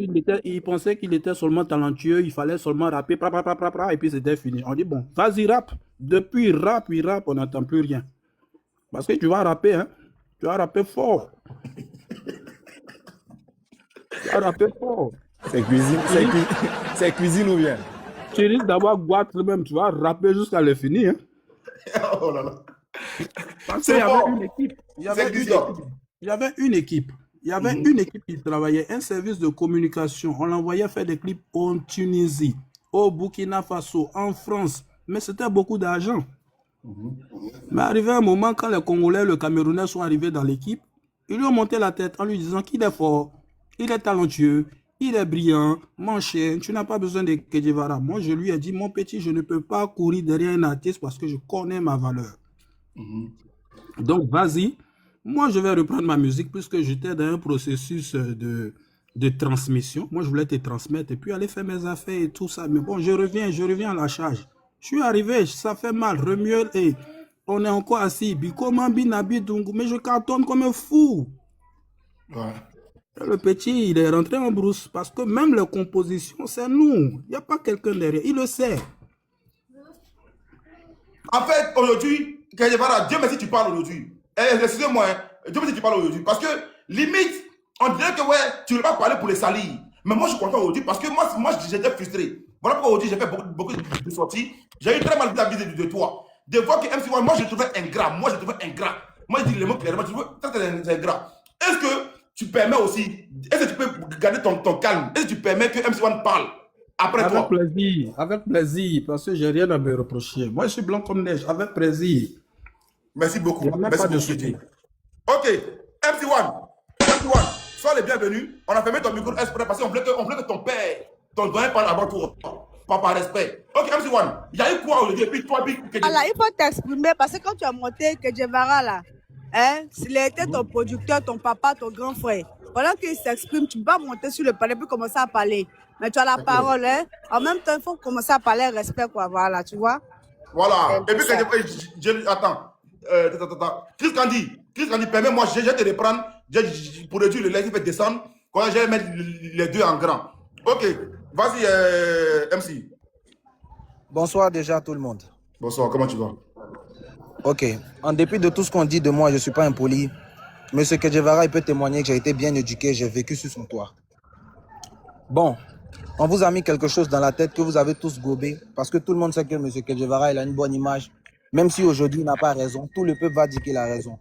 qu'il était seulement talentueux, il fallait seulement rapper, et puis c'était fini. On dit, bon, vas-y, rap. Depuis, il rappe, on n'entend plus rien. Parce que tu vas rapper, hein. Tu vas rapper fort. Tu vas rapper fort. C'est cuisine ou bien? Tu risques d'avoir boîte même, tu vas rapper jusqu'à le fini, hein. Oh là là. Parce qu'il y avait une équipe. Il y avait une équipe. Il y avait une équipe qui travaillait, un service de communication. On l'envoyait faire des clips en Tunisie, au Burkina Faso, en France. Mais c'était beaucoup d'argent. Mais arrivé un moment, quand les Congolais, les Camerounais sont arrivés dans l'équipe, ils lui ont monté la tête en lui disant qu'il est fort, il est talentueux, il est brillant, mon cher, tu n'as pas besoin de Che Guevara. Moi, je lui ai dit, mon petit, je ne peux pas courir derrière un artiste parce que je connais ma valeur. Donc, vas-y. Moi, je vais reprendre ma musique puisque j'étais dans un processus de transmission. Moi, je voulais te transmettre et puis aller faire mes affaires et tout ça. Mais bon, je reviens à la charge. Je suis arrivé, ça fait mal, remuel et on est encore assis. Mais je cartonne comme un fou. Ouais. Le petit, il est rentré en brousse parce que même les compositions, c'est nous. Il n'y a pas quelqu'un derrière. Il le sait. En fait, aujourd'hui, Dieu merci, tu parles aujourd'hui. Excusez-moi, Dieu merci, tu parles aujourd'hui. Parce que, limite, on dirait que ouais, tu ne veux pas parler pour les salir. Mais moi, je suis content aujourd'hui parce que moi j'étais frustré. Voilà pourquoi aujourd'hui, j'ai fait beaucoup de sorties. J'ai eu très mal vis-à-vis de toi. Des fois que MC1, moi, je le trouvais ingrat. Moi, je dis les mots clairement, je trouve très ingrat. Est-ce que tu permets aussi, est-ce que tu peux garder ton calme? Est-ce que tu permets que MC1 parle après toi? Avec plaisir, parce que j'ai rien à me reprocher. Moi, je suis blanc comme neige, avec plaisir. Merci beaucoup. Merci pas de souci. Ok, MC1, sois les bienvenus. On a fermé ton micro exprès parce qu'on voulait que ton père, ton doyen parle avant toi. Pas par respect. Ok, MC1, il y a eu quoi aujourd'hui? Et puis toi, alors, il faut t'exprimer parce que quand tu as monté Che Guevara là, hein, s'il était ton producteur, ton papa, ton grand frère, pendant qu'il s'exprime, tu vas monter sur le palais puis commencer à parler. Mais tu as la parole, hein. En même temps, il faut commencer à parler respect, quoi. Voilà, tu vois. Voilà. Et puis, attends. Chris Candy, permets-moi, je vais te reprendre pour réduire le lait qui fait descendre. Quand je vais mettre les deux en grand. Ok, vas-y, MC. Bonsoir déjà tout le monde. Bonsoir, comment tu vas? Ok, en dépit de tout ce qu'on dit de moi, je ne suis pas impoli. Monsieur Che Guevara, il peut témoigner que j'ai été bien éduqué, j'ai vécu sur son toit. Bon, on vous a mis quelque chose dans la tête que vous avez tous gobé, parce que tout le monde sait que monsieur Che Guevara, il a une bonne image. Même si aujourd'hui il n'a pas raison, tout le peuple va dire qu'il a raison.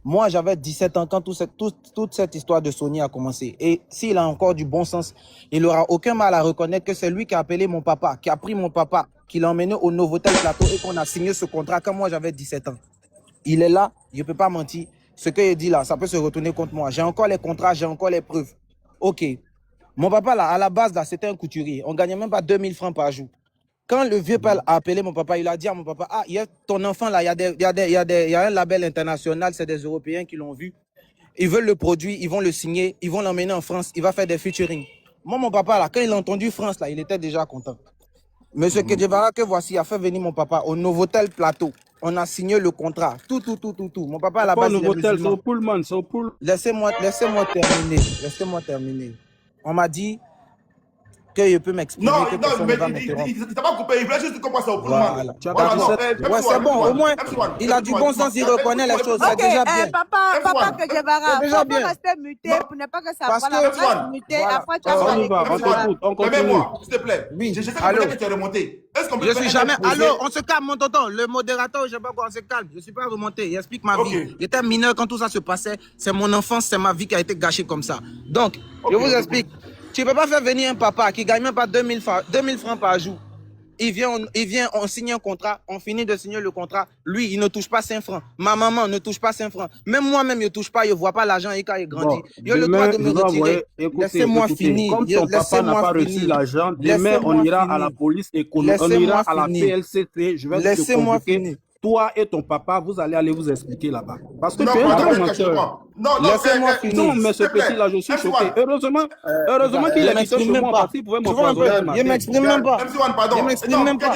Moi, j'avais 17 ans quand toute cette histoire de Sony a commencé. Et s'il a encore du bon sens, il n'aura aucun mal à reconnaître que c'est lui qui a appelé mon papa, qui a pris mon papa, qui l'a emmené au Novotel Plateau et qu'on a signé ce contrat quand moi j'avais 17 ans. Il est là, je ne peux pas mentir. Ce qu'il dit là, ça peut se retourner contre moi. J'ai encore les contrats, j'ai encore les preuves. Ok. Mon papa là, à la base là, c'était un couturier. On ne gagnait même pas 2000 francs par jour. Quand le vieux père a appelé mon papa, il a dit à mon papa, ah, il y a ton enfant là, il y a un label international, c'est des Européens qui l'ont vu. Ils veulent le produit, ils vont le signer, ils vont l'emmener en France, il va faire des featuring. Moi, mon papa là, quand il a entendu France là, il était déjà content. Monsieur Che Guevara, que voici, a fait venir mon papa au Novotel Plateau. On a signé le contrat, tout. Mon papa à la base, c'est au Pullman, c'est au Pullman. Laissez-moi terminer. On m'a dit que je peux m'exprimer. Non, mais il t'a pas coupé, il voulait juste comprendre ça au Pullman. Voilà. Ouais, c'est bon, au moins, il a du bon sens, il reconnaît les choses, c'est déjà bien. Papa Che Guevara, il faut rester muté pour ne pas que ça reste muté. Après, tu vas on permets-moi, s'il te plaît. Oui, je sais que tu es remonté. Je suis jamais. Allô, on se calme, mon tonton. Le modérateur, je sais pas quoi, on se calme. Je suis pas remonté. Il explique ma vie. J'étais mineur quand tout ça se passait. C'est mon enfance, c'est ma vie qui a été gâchée comme ça. Donc, je vous explique. Tu ne peux pas faire venir un papa qui ne gagne même pas 2000 francs par jour. Il vient, on signe un contrat, on finit de signer le contrat. Lui, il ne touche pas 5 francs. Ma maman ne touche pas 5 francs. Même moi-même, je ne touche pas, je ne vois pas l'argent et quand il grandit. Il a le droit de me retirer. Laissez-moi finir. Comme ton papa n'a pas reçu l'argent, demain, on ira à la police économique, on ira à la PLCC. Je vais te convoquer. Toi et ton papa, vous allez aller vous expliquer là-bas. Parce que tu es un grand menteur. Non, laissez-moi finir. Non, mais ce petit-là, je suis choqué. Heureusement qu'il est habitué chez moi parce qu'il pouvait m'empoisonner. Il ne m'exprime même pas. Il ne m'exprime même pas.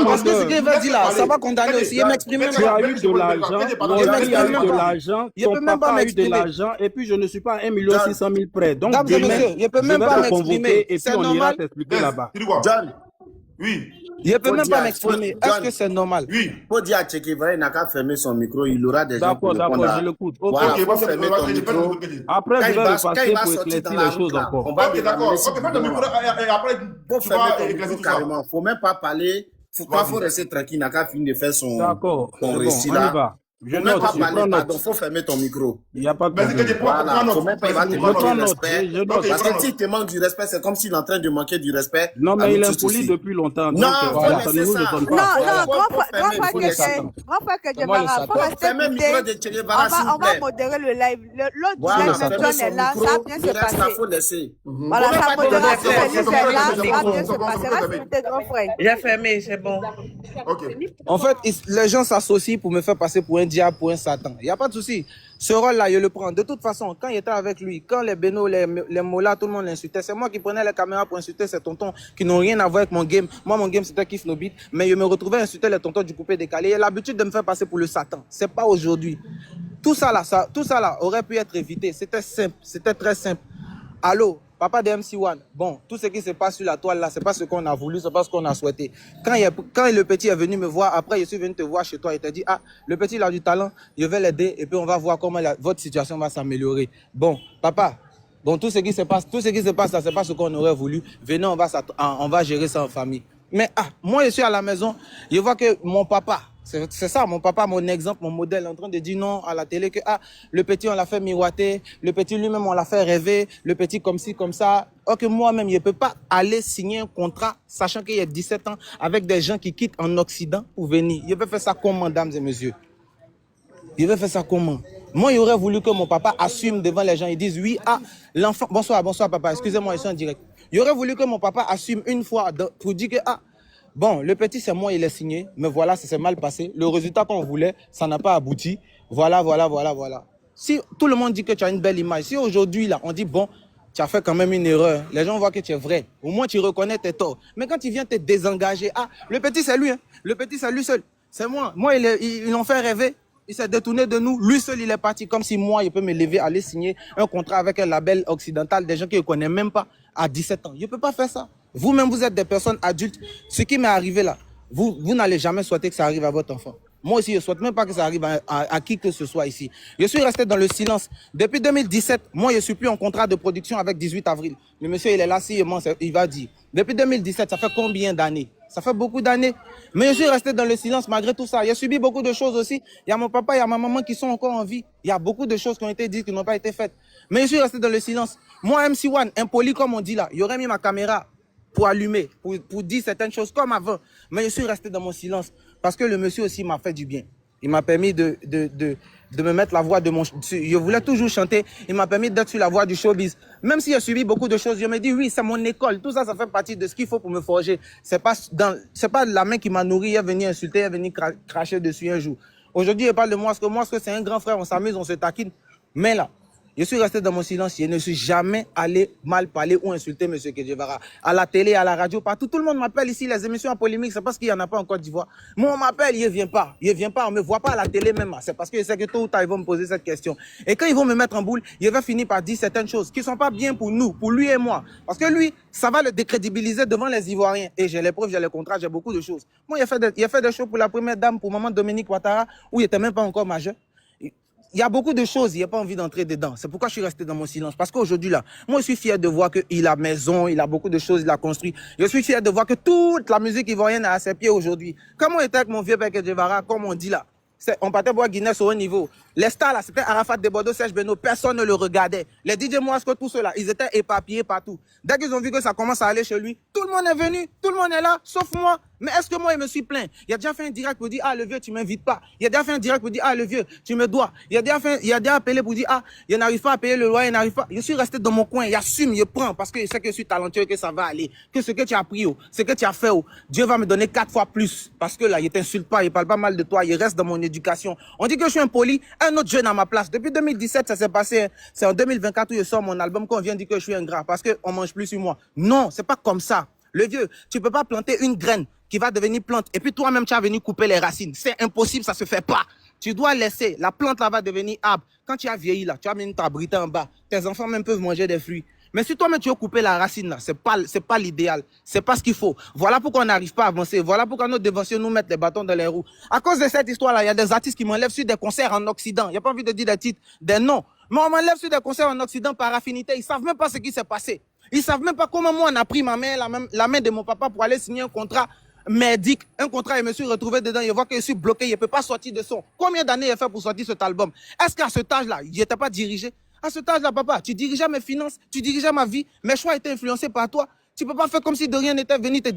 Parce que ce qu'il va dire là, ça va condamner aussi. Il ne m'exprime même pas. Tu as eu de l'argent, il a eu de l'argent, ton papa a eu de l'argent, et puis je ne suis pas à 1 600 000 près. Donc, demain, je vais te convoquer et puis on ira t'expliquer là-bas. John, oui. Je ne peux même pas m'exprimer. Est-ce que c'est normal? Oui. Pour dire à Che Guevara, il n'a qu'à fermer son micro, il aura des gens pour répondre. D'accord, je l'écoute. Voilà, faut fermer ton micro. Après, je vais repasser pour éclaircir les choses encore. Ok, d'accord. Ok, ferme ton micro et après, tu vas éclaircir tout ça. Il ne faut même pas parler. Quand il faut rester tranquille, il n'a qu'à finir de faire son récit là. Je Faut même note, pas je parler, prends pardon, note. faut fermer ton micro. Il n'y a pas de Vas-y, problème. que tu prends Voilà, note. faut même pas, il va te Vas-y, manquer prends du note, respect. je note. Parce prends que s'il te manque du respect, c'est comme s'il est en train de manquer du respect Non, à mais il nous est tous impoli aussi. depuis longtemps. Non, Donc, faut voilà, ça ne laisser nous ça. étonne Non, pas. non, Faut grand fermer, frère faut que laisser. Djevara, faut rester Fermez le micro de écouter. Che Guevara, s'il On vous va plaît. modérer le live. L'autre Voilà, disait, fermez John son est là, micro, ça va bien le se reste, là, passer. faut laisser. Voilà, Faut même sa pas dire modération, respect. Denise est là, ça va bien se passer. Reste écouter, grand frère. J'ai fermé, c'est bon. En fait, les gens s'associent pour me faire passer pour un diable, pour un Satan. Il n'y a pas de souci. Ce rôle-là, je le prends. De toute façon, quand il était avec lui, quand les Beno, les Mola, tout le monde l'insultait, c'est moi qui prenais les caméras pour insulter ces tontons qui n'ont rien à voir avec mon game. Moi, mon game, c'était Kiff No Beat, mais je me retrouvais à insulter les tontons du coupé décalé. Il a l'habitude de me faire passer pour le Satan. C'est pas aujourd'hui. Tout ça là aurait pu être évité. C'était simple. C'était très simple. Allô, papa de MC1, bon, tout ce qui se passe sur la toile là, c'est pas ce qu'on a voulu, c'est pas ce qu'on a souhaité. Quand le petit est venu me voir, après je suis venu te voir chez toi, il t'a dit, ah, le petit il a du talent, je vais l'aider et puis on va voir comment votre situation va s'améliorer. Bon, papa, bon, tout ce qui se passe là, c'est pas ce qu'on aurait voulu. Venez, on va gérer ça en famille. Mais moi je suis à la maison, je vois que mon papa, c'est ça, mon papa, mon exemple, mon modèle, en train de dire non à la télé que le petit on l'a fait miroiter, le petit lui-même on l'a fait rêver, le petit comme ci, comme ça. Or que moi-même, je ne peux pas aller signer un contrat, sachant qu'il y a 17 ans, avec des gens qui quittent en Occident pour venir. Je vais faire ça comment, mesdames et messieurs? Je vais faire ça comment? Moi, j'aurais voulu que mon papa assume devant les gens. Ils disent oui, l'enfant, bonsoir papa, excusez-moi, ils sont en direct. J'aurais voulu que mon papa assume une fois pour dire que bon, le petit, c'est moi, il est signé, mais voilà, ça s'est mal passé. Le résultat qu'on voulait, ça n'a pas abouti. Voilà. Si tout le monde dit que tu as une belle image, si aujourd'hui, là, on dit, bon, tu as fait quand même une erreur, les gens voient que tu es vrai, au moins tu reconnais tes torts. Mais quand tu viens te désengager, le petit, c'est lui, hein. Le petit, c'est lui seul. C'est moi. Moi, ils l'ont fait rêver. Il s'est détourné de nous. Lui seul, il est parti. Comme si moi, il peut me lever, aller signer un contrat avec un label occidental, des gens qui ne connaissent même pas à 17 ans. Je ne peux pas faire ça. Vous-même, vous êtes des personnes adultes. Ce qui m'est arrivé là, vous n'allez jamais souhaiter que ça arrive à votre enfant. Moi aussi, je ne souhaite même pas que ça arrive à qui que ce soit ici. Je suis resté dans le silence. Depuis 2017, moi, je ne suis plus en contrat de production avec 18 avril. Le monsieur, il est là, il va dire. Depuis 2017, ça fait combien d'années? Ça fait beaucoup d'années. Mais je suis resté dans le silence malgré tout ça. J'ai subi beaucoup de choses aussi. Il y a mon papa, il y a ma maman qui sont encore en vie. Il y a beaucoup de choses qui ont été dites, qui n'ont pas été faites. Mais je suis resté dans le silence. Moi, MC1, impoli comme on dit là, j'aurais mis ma caméra pour allumer, pour dire certaines choses comme avant. Mais je suis resté dans mon silence parce que le monsieur aussi m'a fait du bien. Il m'a permis de me mettre la voix de mon... Je voulais toujours chanter. Il m'a permis d'être sur la voie du showbiz. Même si j'ai subi beaucoup de choses, je me dis, oui, c'est mon école. Tout ça, ça fait partie de ce qu'il faut pour me forger. C'est pas la main qui m'a nourri, elle est venue insulter, elle est venue cracher dessus un jour. Aujourd'hui, je parle de moi, parce que c'est un grand frère, on s'amuse, on se taquine. Mais là, je suis resté dans mon silence. Je ne suis jamais allé mal parler ou insulter M. Che Guevara. À la télé, à la radio, partout. Tout le monde m'appelle ici, les émissions en polémique. C'est parce qu'il n'y en a pas en Côte d'Ivoire. Moi, on m'appelle, il ne vient pas. Il ne vient pas. On ne me voit pas à la télé même. C'est parce que je sais que tôt ou tard, ils vont me poser cette question. Et quand ils vont me mettre en boule, je vais finir par dire certaines choses qui ne sont pas bien pour nous, pour lui et moi. Parce que lui, ça va le décrédibiliser devant les Ivoiriens. Et j'ai les preuves, j'ai les contrats, j'ai beaucoup de choses. Moi, il a fait des choses pour la première dame, pour maman Dominique Ouattara, où il n'était même pas encore majeur. Il y a beaucoup de choses, il n'y a pas envie d'entrer dedans. C'est pourquoi je suis resté dans mon silence. Parce qu'aujourd'hui, là, moi, je suis fier de voir qu'il a maison, il a beaucoup de choses, il a construit. Je suis fier de voir que toute la musique ivoirienne est à ses pieds aujourd'hui. Comme on était avec mon vieux père Che Guevara, comme on dit là, on partait boire Guinness au haut niveau. Les stars, là, c'était Arafat Debordo, Serge Beno, personne ne le regardait. Les DJ Moasco, tout cela, ils étaient éparpillés partout. Dès qu'ils ont vu que ça commence à aller chez lui, tout le monde est venu, tout le monde est là, sauf moi. Mais est-ce que moi, je me suis plaint? Il a déjà fait un direct pour dire, le vieux, tu m'invites pas. Il a déjà fait un direct pour dire, le vieux, tu me dois. Il a déjà appelé pour dire, il n'arrive pas à payer le loyer, il n'arrive pas. Je suis resté dans mon coin, j'assume, je prends, parce que je sais que je suis talentueux, que ça va aller. Que ce que tu as pris, ce que tu as fait, Dieu va me donner 4 fois plus. Parce que là, il t'insulte pas, il parle pas mal de toi, il reste dans mon éducation. On dit que je suis impoli, un autre jeune à ma place. Depuis 2017, ça s'est passé. C'est en 2024 où je sors mon album qu'on vient dire que je suis ingrat parce qu'on mange plus sur moi. Non, c'est pas comme ça. Le vieux, tu peux pas planter une graine qui va devenir plante et puis toi-même tu as venu couper les racines. C'est impossible, ça se fait pas. Tu dois laisser. La plante là va devenir arbre. Quand tu as vieilli là, tu as mis ta brite en bas. Tes enfants même peuvent manger des fruits. Mais si toi-même tu veux couper la racine là, c'est pas l'idéal. C'est pas ce qu'il faut. Voilà pourquoi on n'arrive pas à avancer. Voilà pourquoi nos dévanciers nous mettent les bâtons dans les roues. À cause de cette histoire là, il y a des artistes qui m'enlèvent sur des concerts en Occident. Il n'y a pas envie de dire des titres, des noms. Mais on m'enlève sur des concerts en Occident par affinité. Ils savent même pas ce qui s'est passé. Ils savent même pas comment moi on a pris ma main, la main de mon papa pour aller signer un contrat merdique, un contrat, je me suis retrouvé dedans, il voit que je suis bloqué, il ne peut pas sortir de son. Combien d'années il a fait pour sortir cet album? Est-ce qu'à cet âge-là, il n'était pas dirigé? À cet âge-là, papa, tu dirigeais mes finances, tu dirigeais ma vie, mes choix étaient influencés par toi. Tu ne peux pas faire comme si de rien n'était venu te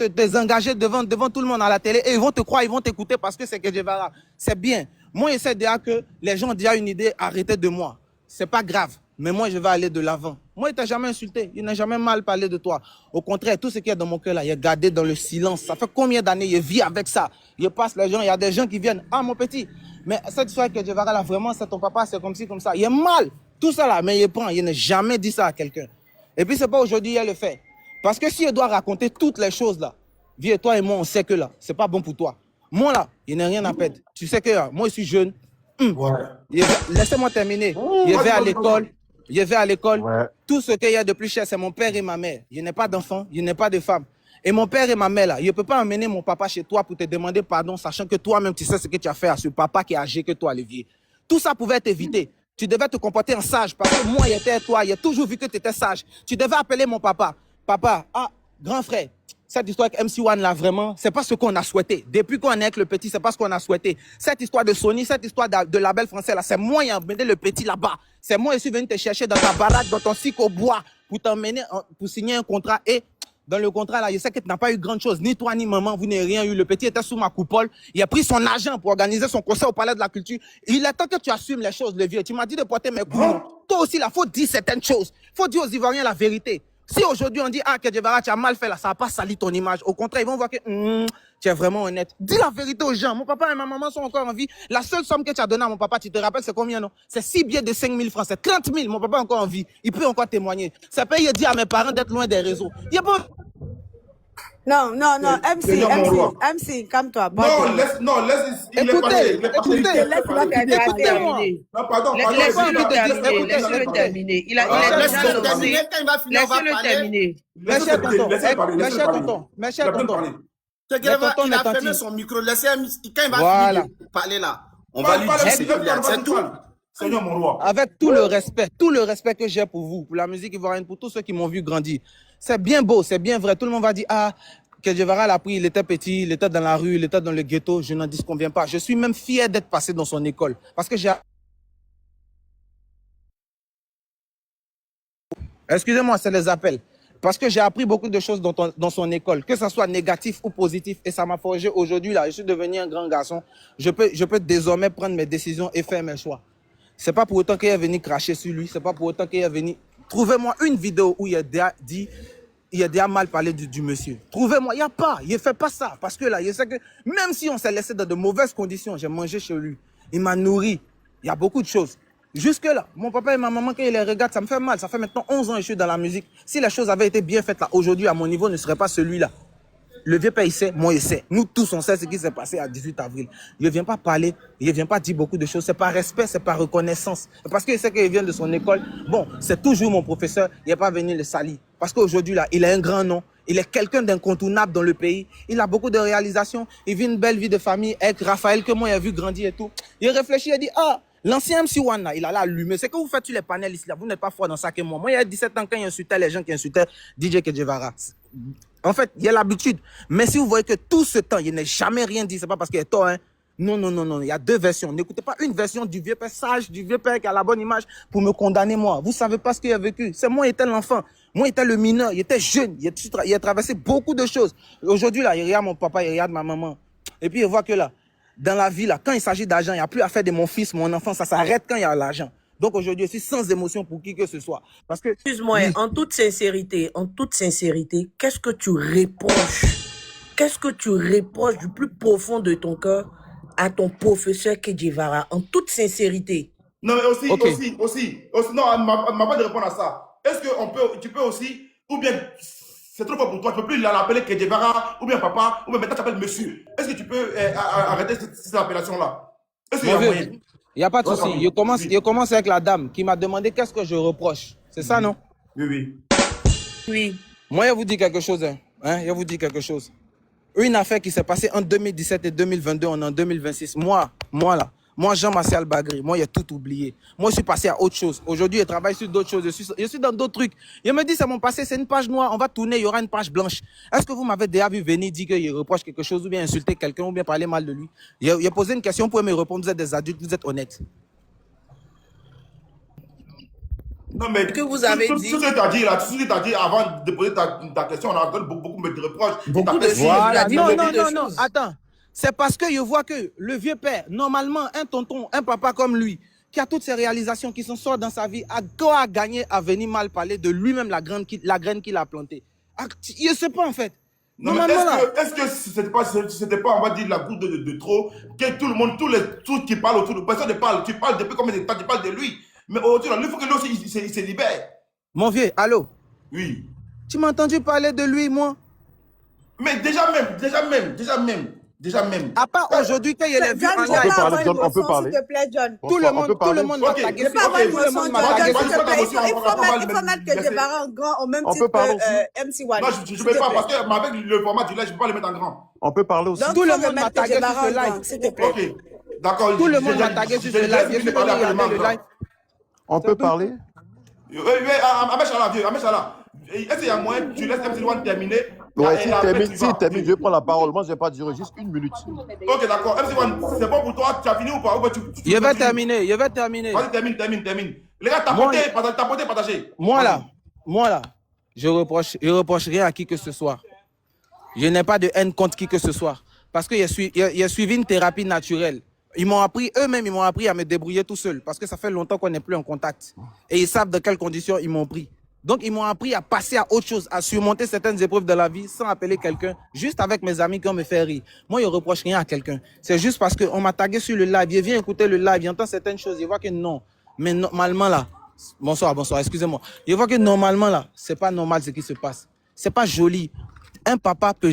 désengager devant tout le monde à la télé et ils vont te croire, ils vont t'écouter parce que c'est que Guevara. C'est bien. Moi, j'essaie déjà que les gens ont déjà une idée, arrêtez de moi. C'est pas grave, mais moi, je vais aller de l'avant. Moi, il t'a jamais insulté, il n'a jamais mal parlé de toi. Au contraire, tout ce qui est dans mon cœur là, il est gardé dans le silence. Ça fait combien d'années je vis avec ça? Je passe les gens, il y a des gens qui viennent, ah mon petit, mais cette histoire que Guevara là, vraiment, c'est ton papa, c'est comme ci, comme ça. Il est mal, tout ça là, mais il prend, il n'a jamais dit ça à quelqu'un. Et puis, c'est pas aujourd'hui qu'il le fait. Parce que si je dois raconter toutes les choses là, vieux, toi et moi, on sait que là, c'est pas bon pour toi. Moi là, il n'y a rien à perdre. Tu sais que là, moi, je suis jeune. Laissez-moi terminer. Je vais à l'école. Je vais à l'école. Tout ce qu'il y a de plus cher, c'est mon père et ma mère. Je n'ai pas d'enfant, je n'ai pas de femme. Et mon père et ma mère, là, je ne peux pas emmener mon papa chez toi pour te demander pardon, sachant que toi-même, tu sais ce que tu as fait à ce papa qui est âgé que toi, Olivier. Tout ça pouvait être évité. Tu devais te comporter en sage parce que moi, j'étais toi. J'ai toujours vu que tu étais sage. Tu devais appeler mon papa. Papa, ah, grand frère, cette histoire avec MC1 là, vraiment, c'est pas ce qu'on a souhaité. Depuis qu'on est avec le petit, c'est pas ce qu'on a souhaité. Cette histoire de Sony, cette histoire de label français là, c'est moi qui ai emmené le petit là-bas. C'est moi qui suis venu te chercher dans ta baraque, dans ton cycle au bois, pour t'emmener, pour signer un contrat. Et dans le contrat là, je sais que tu n'as pas eu grande chose, ni toi ni maman, vous n'avez rien eu. Le petit était sous ma coupole. Il a pris son argent pour organiser son concert au Palais de la Culture. Il est temps que tu assumes les choses, le vieux. Tu m'as dit de porter mes coups. Toi aussi là, faut dire certaines choses. Faut dire aux Ivoiriens la vérité. Si aujourd'hui on dit, ah, que Guevara, tu as mal fait là, ça va pas sali ton image. Au contraire, ils vont voir que tu es vraiment honnête. Dis la vérité aux gens. Mon papa et ma maman sont encore en vie. La seule somme que tu as donnée à mon papa, tu te rappelles, c'est combien, non? C'est 6 billets de 5 000 francs. C'est 30 000. Mon papa est encore en vie. Il peut encore témoigner. Ça peut y dire à mes parents d'être loin des réseaux. Il y a pas... Non, MC, calme-toi. Non, laisse, il est parlé. Écoutez-moi. Non, pardon, Laissez-le terminer. Il a déjà lancé. Laissez-le terminer. Mes chers tontons. Il a fermé son micro. Laissez quand il va finir de parler là. On va lui dire c'est tout. Seigneur mon roi. Avec tout le respect que j'ai pour vous, pour la musique ivoirienne, pour tous ceux qui m'ont vu grandir. C'est bien beau, c'est bien vrai. Tout le monde va dire, ah, que Guevara l'a pris, il était petit, il était dans la rue, il était dans le ghetto. Je n'en disconviens pas. Je suis même fier d'être passé dans son école. Parce que j'ai... Excusez-moi, c'est les appels. Parce que j'ai appris beaucoup de choses dans son école, que ce soit négatif ou positif. Et ça m'a forgé aujourd'hui, là, je suis devenu un grand garçon. Je peux désormais prendre mes décisions et faire mes choix. C'est pas pour autant qu'il est venu cracher sur lui. C'est pas pour autant qu'il est venu... Trouvez-moi une vidéo où il a dit, il a déjà mal parlé du monsieur. Trouvez-moi, il n'y a pas. Il ne fait pas ça. Parce que là, je sais que même si on s'est laissé dans de mauvaises conditions, j'ai mangé chez lui. Il m'a nourri. Il y a beaucoup de choses. Jusque là, mon papa et ma maman, quand ils les regardent, ça me fait mal. Ça fait maintenant 11 ans que je suis dans la musique. Si les choses avaient été bien faites là, aujourd'hui, à mon niveau, ne serait pas celui-là. Le vieux père, il sait, moi, il sait. Nous tous, on sait ce qui s'est passé à 18 avril. Il ne vient pas parler, il ne vient pas dire beaucoup de choses. C'est par respect, c'est par reconnaissance. Parce qu'il sait qu'il vient de son école. Bon, c'est toujours mon professeur, il n'est pas venu le salir. Parce qu'aujourd'hui, là, il a un grand nom. Il est quelqu'un d'incontournable dans le pays. Il a beaucoup de réalisations. Il vit une belle vie de famille avec Raphaël, que moi, j'ai vu grandir et tout. Il réfléchit, il dit, ah, l'ancien MC1, là, il a allumé. C'est que vous faites sur les panels ici, là. Vous n'êtes pas froid dans ça que moi. Moi, il y a 17 ans, quand il insultait les gens qui insultaient DJ Guevara. En fait, il y a l'habitude. Mais si vous voyez que tout ce temps, il n'a jamais rien dit, c'est pas parce qu'il est tort, hein. Non. Il y a deux versions. N'écoutez pas une version du vieux père sage, du vieux père qui a la bonne image pour me condamner, moi. Vous savez pas ce qu'il a vécu. C'est moi, il était l'enfant. Moi, il était le mineur. Il était jeune. Il a traversé beaucoup de choses. Aujourd'hui, là, il regarde mon papa, il regarde ma maman. Et puis, il voit que là, dans la vie, là, quand il s'agit d'argent, il n'y a plus à faire de mon fils, mon enfant. Ça s'arrête quand il y a l'argent. Donc aujourd'hui, je suis sans émotion pour qui que ce soit. Parce que... Excuse-moi, en toute sincérité, qu'est-ce que tu reproches? Qu'est-ce que tu reproches du plus profond de ton cœur à ton professeur Guevara? En toute sincérité. Non, mais aussi, non, elle m'a pas de répondre à ça. Est-ce que tu peux aussi, ou bien c'est trop fort pour toi, tu peux plus l'appeler Guevara, ou bien papa, ou bien maintenant tu appelles monsieur. Est-ce que tu peux arrêter cette appellation-là? Est-ce qu'il y a moyen? Il n'y a pas de souci. Je commence avec la dame qui m'a demandé qu'est-ce que je reproche. C'est ça, non? Oui. Moi, je vous dis quelque chose. Je vous dis quelque chose. Une affaire qui s'est passée en 2017 et 2022, on est en 2026. Moi là, Moi, Jean-Martial Bagri, moi, il a tout oublié. Moi, je suis passé à autre chose. Aujourd'hui, je travaille sur d'autres choses. Je suis dans d'autres trucs. Il me dit, c'est mon passé, c'est une page noire. On va tourner, il y aura une page blanche. Est-ce que vous m'avez déjà vu venir dire qu'il reproche quelque chose ou bien insulter quelqu'un ou bien parler mal de lui? Il a posé une question, vous pouvez me répondre, vous êtes des adultes, vous êtes honnêtes. Non, mais que vous avez dit. Tout ce que tu as dit là, tout ce que tu as dit avant de poser ta question, on a entendu beaucoup de reproches. Beaucoup de choses. Voilà. Non. Attends. C'est parce que je vois que le vieux père, normalement, un tonton, un papa comme lui, qui a toutes ces réalisations, qui sont sorties dans sa vie, a quoi à gagner à venir mal parler de lui-même, la graine qu'il a plantée. Il ne sait pas, en fait. Non, mais est-ce que c'était pas, on va dire, la goutte de trop, que tout le monde, tous qui parlent autour de personne ne parle, tu parles depuis combien de temps, tu parles de lui. Mais aujourd'hui, il faut que lui aussi, il se libère. Mon vieux, allô? Oui. Tu m'as entendu parler de lui, moi? Mais déjà même. À part aujourd'hui, quand il est vu en live. On peut parler. S'il te plaît, John. Tout le monde va taguer. Il faut mettre que Jevara en grand au même titre que MC1. Non, je ne peux pas, parce qu'avec le format du live, je ne peux pas le mettre en grand. On peut parler aussi. Tout le monde m'a tagué sur ce live. S'il te plaît. Ok, d'accord. Tout le monde m'a tagué sur ce live. On peut parler. Oui, Amèche-la. Est-ce qu'il y a moyen tu laisses MC1 terminer? Ouais, si termine, je prends la parole. Moi, je ne vais pas durer juste 1 minute. Ok, d'accord. MC1, c'est bon pour toi? Tu as fini ou pas? Je vais terminer. Vas-y, termine. Les gars, tapoté, partagé. Moi là, je reproche rien à qui que ce soit. Je n'ai pas de haine contre qui que ce soit. Parce que j'ai suivi une thérapie naturelle. Eux-mêmes, ils m'ont appris à me débrouiller tout seul. Parce que ça fait longtemps qu'on n'est plus en contact. Et ils savent dans quelles conditions ils m'ont pris. Donc, ils m'ont appris à passer à autre chose, à surmonter certaines épreuves de la vie sans appeler quelqu'un, juste avec mes amis qui me fait rire. Moi, je ne reproche rien à quelqu'un. C'est juste parce qu'on m'a tagué sur le live. Il vient écouter le live, il entend certaines choses, il voit que non. Mais normalement, là, bonsoir, excusez-moi. Il voit que normalement, là, c'est pas normal ce qui se passe. C'est pas joli. Un papa peut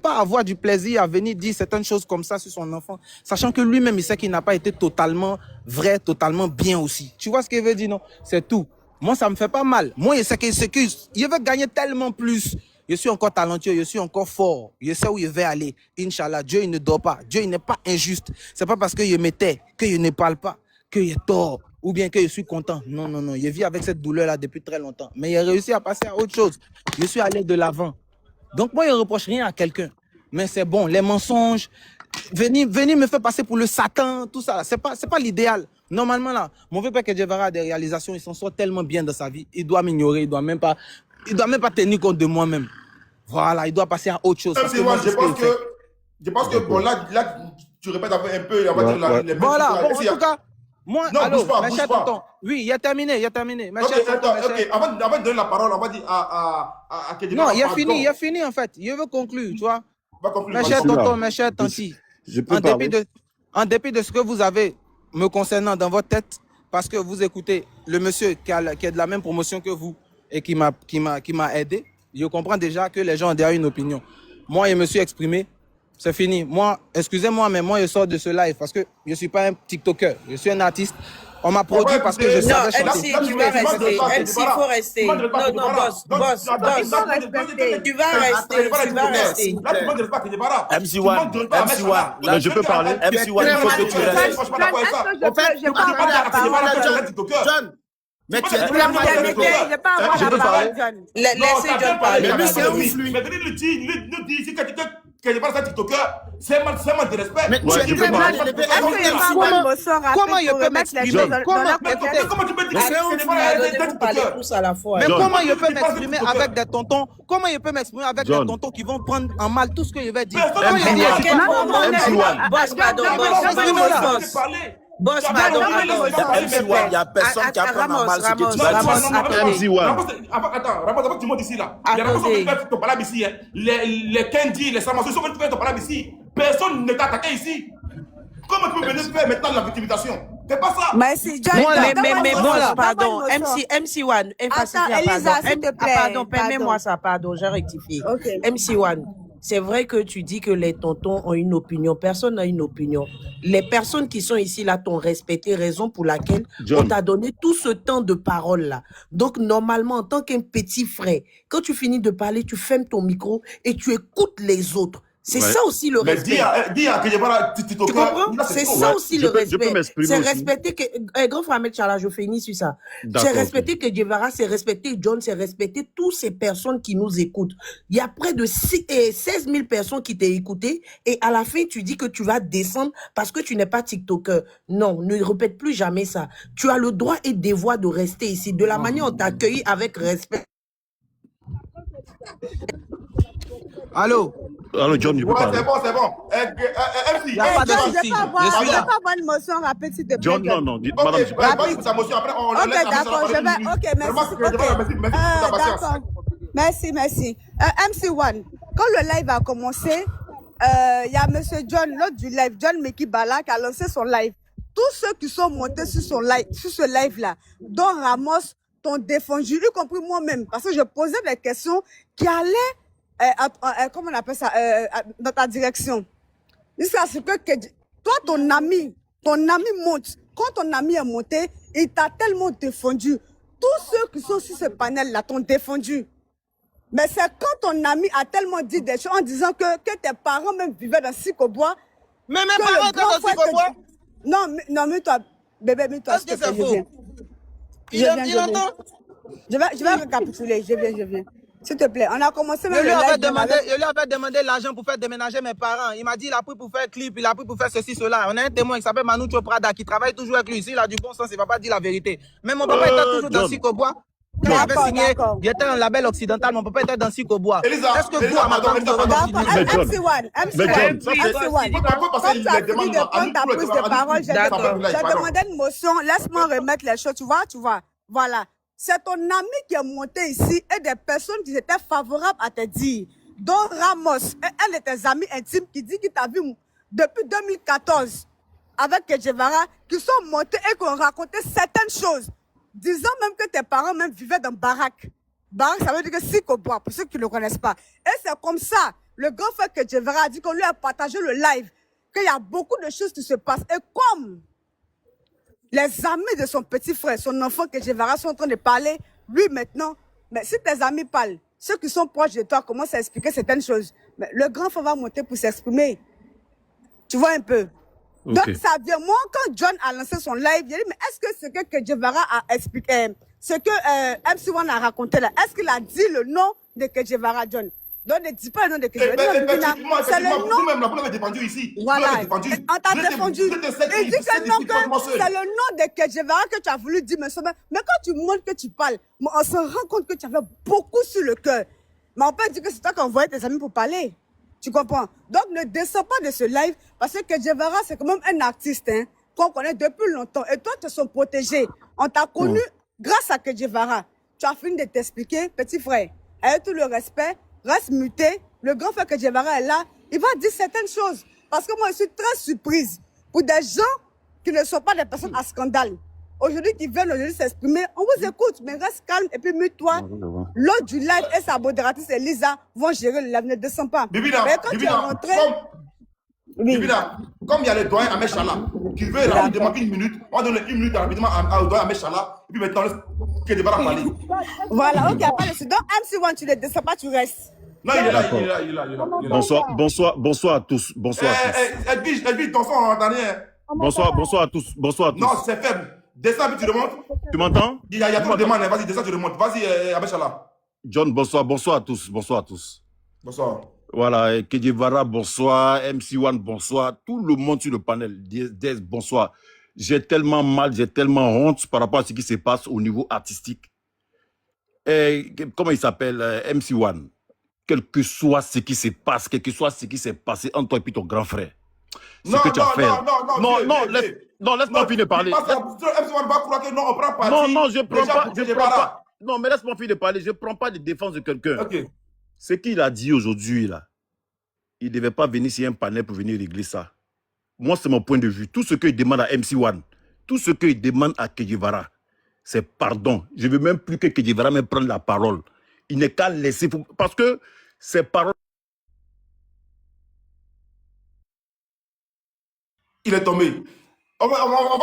pas avoir du plaisir à venir dire certaines choses comme ça sur son enfant, sachant que lui-même, il sait qu'il n'a pas été totalement vrai, totalement bien aussi. Tu vois ce qu'il veut dire, non? C'est tout. Moi, ça me fait pas mal. Moi, je sais qu'il veut gagner tellement plus. Je suis encore talentueux, je suis encore fort. Je sais où je vais aller. Inch'Allah, Dieu, il ne dort pas. Dieu, il n'est pas injuste. C'est pas parce que je m'étais, que je ne parle pas, que je tort, ou bien que je suis content. Non. Je vis avec cette douleur-là depuis très longtemps. Mais j'ai réussi à passer à autre chose. Je suis allé de l'avant. Donc, moi, je ne reproche rien à quelqu'un. Mais c'est bon, les mensonges, venir me faire passer pour le Satan, tout ça, c'est pas l'idéal. Normalement, là, mon vieux père Kedjevara a des réalisations, il s'en sort tellement bien dans sa vie, il doit m'ignorer, il doit même pas tenir compte de moi-même. Voilà, il doit passer à autre chose. Je pense que bon, là, tu répètes un peu, on va dire, les voilà, bon, en tout cas, moi, non, allô, bouge pas. Oui, il a terminé. Avant de donner la parole, on va dire à Kedjevara. Non, il a fini, en fait. Il veut conclure, tu vois. Mes chers tantis, en dépit de ce que vous avez me concernant dans votre tête, parce que vous écoutez le monsieur qui est de la même promotion que vous et qui m'a aidé, je comprends déjà que les gens ont déjà une opinion. Moi, je me suis exprimé, c'est fini. Moi, excusez-moi, mais moi, je sors de ce live parce que je ne suis pas un TikToker, je suis un artiste. On m'a produit parce que je savais chanter. MC, tu vas rester. MC, il faut rester. Non, boss. Tu vas rester. MC1, je peux parler. MC1, il faut que tu restes. John, mais tu es je peux parler. Laissez John parler. Mais lui, c'est un ouf, lui. Mais venez le dire, si quelqu'un qui parle de TikToker, c'est un manque de respect. Mais tu es très mal élevé. Comment il peut m'exprimer? Comment tu peux dire Mais comment il peut m'exprimer avec des tontons? Comment il peut m'exprimer avec des tontons qui vont prendre en mal tout ce que je vais dire? Boss, pardon. MC1, il n'y a personne qui apprend mal ce que tu vas dire. Attends, avant que tu montes ici, là. Il y a personne qui fait ton palabre ici. Les Kendi, les Samassou, ils sont venus faire ton palabre ici. Personne ne t'a attaqué ici. Comment tu peux venir faire maintenant de la victimisation? Fais pas ça. Mais c'est John. Mais pardon. MC1, pardon, permets-moi ça, pardon, j'ai rectifié. MC1. C'est vrai que tu dis que les tontons ont une opinion. Personne n'a une opinion. Les personnes qui sont ici là t'ont respecté, raison pour laquelle on t'a donné tout ce temps de parole là. Donc normalement, en tant qu'un petit frère, quand tu finis de parler, tu fermes ton micro et tu écoutes les autres. C'est ça aussi le respect. Dis à Kedjevara, tu comprends? C'est ça aussi le respect. C'est respecter que... grand frère Ahmed Chala, je finis sur ça. C'est respecter Kedjevara, c'est respecter John, c'est respecter toutes ces personnes qui nous écoutent. Il y a près de 16 000 personnes qui t'ont écouté et à la fin, tu dis que tu vas descendre parce que tu n'es pas TikToker. Non, ne répète plus jamais ça. Tu as le droit et devoir de rester ici. De la manière dont on t'a accueilli avec respect. Allô, John, tu peux parler. C'est bon. Je ne vais pas avoir une motion rapide, s'il te plaît. John, non, madame. Ok, sa motion, après, on laisse d'accord, je vais... Ok, merci. D'accord. Merci. MC1, quand le live a commencé, il y a M. John, l'autre du live, John Mekibala, qui a lancé son live. Tous ceux qui sont montés sur ce live-là, dont Ramos, t'ont défendu, y compris moi-même, parce que je posais des questions qui allaient, comment on appelle ça, dans ta direction. Jusqu'à ce que toi, ton ami monte. Quand ton ami est monté, il t'a tellement défendu. Tous ceux qui sont sur ce panel-là t'ont défendu. Mais c'est quand ton ami a tellement dit des choses en disant que tes parents même vivaient dans Sikobois. Mais mes parents étaient dans Sikobois? Non, mais toi, bébé, mais toi, est-ce que c'est faux? Il entend? Je vais récapituler, je viens. S'il te plaît, on a commencé même je lui avais demandé l'argent pour faire déménager mes parents. Il m'a dit il a pris pour faire clip, il a pris pour faire ceci, cela. On a un témoin qui s'appelle Manu Prada qui travaille toujours avec lui. S'il a du bon sens, il ne va pas dire la vérité. Mais mon papa était toujours dans Sikobois. Quand j'avais signé, j'étais un label occidental, mon papa était dans Sikobois. Est-ce que vous, à ma tante, vous aurez MC1, comme tu as fini de prendre ta prise de parole, j'ai demandé une motion, laisse-moi remettre les choses, tu vois. Voilà. C'est ton ami qui est monté ici et des personnes qui étaient favorables à te dire. Dont Ramos, un de tes amis intimes qui dit qu'il t'a vu depuis 2014 avec Kedjevara, qui sont montés et qui ont raconté certaines choses. Disant même que tes parents même vivaient dans Barak. Barak, ça veut dire que Sikobois, pour ceux qui ne le connaissent pas. Et c'est comme ça, le grand frère Kedjevara a dit qu'on lui a partagé le live, qu'il y a beaucoup de choses qui se passent. Et comme les amis de son petit frère, son enfant Kedjevara sont en train de parler, lui maintenant, mais si tes amis parlent, ceux qui sont proches de toi commencent à expliquer certaines choses, mais le grand frère va monter pour s'exprimer. Tu vois un peu? Okay. Donc ça vient, moi quand John a lancé son live, j'ai dit, mais est-ce que ce que Kedjevara a expliqué, ce que MC1 a raconté là, est-ce qu'il a dit le nom de Kedjevara John? Donc ne dis pas le nom de Kedjevara. C'est le nom. Vous l'avez défendu ici. Voilà, on t'a défendu. Il dit que non, c'est le nom de Kedjevara que tu as voulu dire, mais quand tu montres que tu parles, on se rend compte que tu avais beaucoup sur le cœur. Mais on peut dire que c'est toi qui envoyais tes amis pour parler. Tu comprends? Donc ne descends pas de ce live parce que Kedjevara, c'est quand même un artiste qu'on connaît depuis longtemps. Et toi, tu es son protégé. On t'a connu grâce à Kedjevara. Tu as fini de t'expliquer, petit frère. Avec tout le respect, reste muté. Le grand frère Kedjevara est là. Il va dire certaines choses. Parce que moi, je suis très surprise pour des gens qui ne sont pas des personnes à scandale. Aujourd'hui, qui viennent aujourd'hui s'exprimer, on vous écoute, mais reste calme et puis mute-toi. L'autre du live et sa modératrice Elisa vont gérer le live, ne descends pas. Bibina, comme il y a le doyen Ahmed Chala qui veut demander une minute, on va donner une minute rapidement au doyen Ahmed Chala, et puis maintenant, qu'il débat à parler. Voilà, ok, pas le donc MC1, tu ne descends pas, tu restes. Non, il est là. Bonsoir à tous. Elle dit ton son en dernier. Bonsoir à tous. Non, c'est faible. Descends, puis tu remontes. Tu m'entends? Il y a trop de demandes. Vas-y, descends, tu remontes. Vas-y, Abéchala. John, bonsoir à tous. Bonsoir. Voilà, Kedjevara, bonsoir. MC1, bonsoir. Tout le monde sur le panel, Des, bonsoir. J'ai tellement mal, j'ai tellement honte par rapport à ce qui se passe au niveau artistique. Et, comment il s'appelle? MC1. Quel que soit ce qui se passe, quel que soit ce qui s'est passé entre toi et puis ton grand frère. Non, laisse-moi finir de parler. Non, je prends pas. Non, mais laisse-moi finir de parler. Je ne prends pas de défense de quelqu'un. Okay. Ce qu'il a dit aujourd'hui, là, il ne devait pas venir sur un panel pour venir régler ça. Moi, c'est mon point de vue. Tout ce qu'il demande à MC1, tout ce qu'il demande à Kedjevara, c'est pardon. Je ne veux même plus que Kedjevara me prenne la parole. Il n'est qu'à laisser... Parce que ces paroles... Il est tombé. On va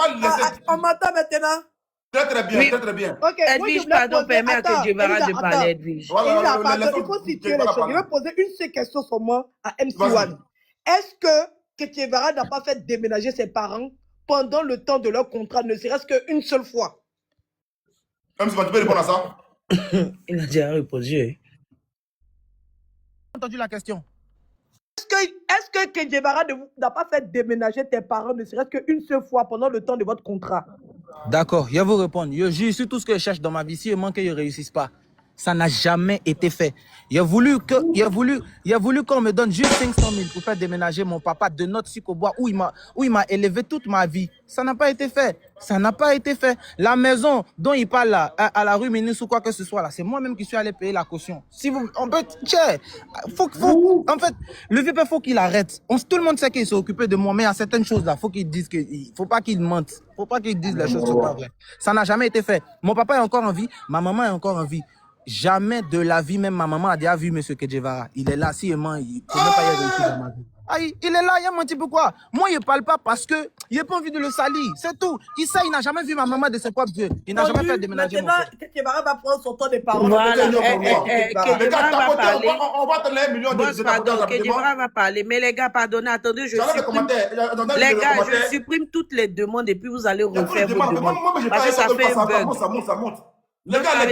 le laisser. On m'entend maintenant. Très bien, Oui. très bien. Ok, moi, je Edwige, voulais pardon, poser... permets à Attends, Kedjevara Elisa, de parler, attends. Edwige. Elisa, pardon, il faut situer les choses. Je vais poser une seule question seulement à MC1. Est-ce que Kedjevara n'a pas fait déménager ses parents pendant le temps de leur contrat, ne serait-ce qu'une seule fois? MC1, tu peux répondre à ça? Il a déjà répondu. Entendu la question. Est-ce que Kedjevara n'a pas fait déménager tes parents, ne serait-ce qu'une seule fois pendant le temps de votre contrat? D'accord, je vais vous répondre. Je juge sur tout ce que je cherche dans ma vie. Si je manque, je ne réussisse pas. Ça n'a jamais été fait. Il a voulu qu'on me donne juste 500 000 pour faire déménager mon papa de notre Sikobois où il m'a élevé toute ma vie. Ça n'a pas été fait. Ça n'a pas été fait. La maison dont il parle là, à la rue Minus ou quoi que ce soit là, c'est moi-même qui suis allé payer la caution. Si vous, en fait, en fait, le vieux père, faut qu'il arrête. Tout le monde sait qu'il s'est occupé de moi, mais à certaines choses là, faut qu'il dise faut pas qu'il mente. Faut pas qu'il dise les choses qui sont pas vraies. Ça n'a jamais été fait. Mon papa est encore en vie, ma maman est encore en vie. Jamais de la vie, même ma maman a déjà vu M. Kedjevara. Il est là, si il ment, il ne peut même pas y réussir dans ma vie. Aïe, il est là, il a menti pourquoi? Moi, je ne parle pas parce que il n'a pas envie de le salir, c'est tout. Il n'a jamais vu ma maman de ses propres yeux. Il n'a jamais fait déménager mon père. Maintenant, Kedjevara va prendre son temps de parole. Voilà, Kedjevara va parler. On va te donner 1 million de Pardon, Kedjevara va parler. Mais les gars, pardonnez, attendez, je supprime. Les gars, je supprime toutes les demandes et puis vous allez refaire vos demandes. Parce que ça fait un bug. Ça monte. Les gars,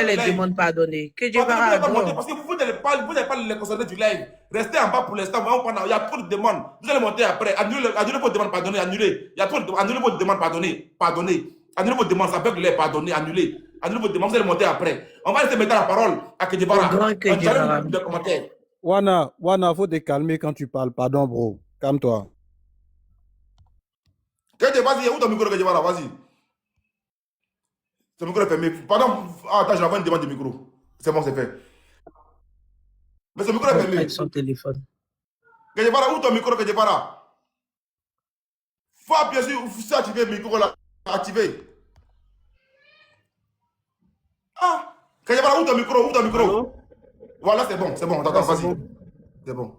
les demandes pardonnées. Kedjevara, parce que vous n'avez pas les concernés du live. Restez en bas pour l'instant. Il y a trop de demandes. Vous allez monter après. Annulez vos demandes, pardonnez, annulez. Il y a trop de annulez vos demandes, pardonnez. Annulez vos demandes, ça bug les pardonnez, annulez. Annulez vos demandes, vous allez monter après. On va laisser mettre la parole à Kedjevara. Wana, faut te calmer quand tu parles. Pardon, bro. Calme-toi. Vas-y, où ton micro, Kedjevara? Vas-y. Ce micro est fermé. Pardon, attends, j'envoie une demande de micro. C'est bon, c'est fait. Mais ce micro est fermé. Avec son téléphone. Kedjevara, où ton micro, Kedjevara? Faut appuyer sur activer le micro là. Activer. Ah, Kedjevara, où ton micro? Où ton micro? Allô? Voilà, c'est bon, attends, vas-y. C'est bon.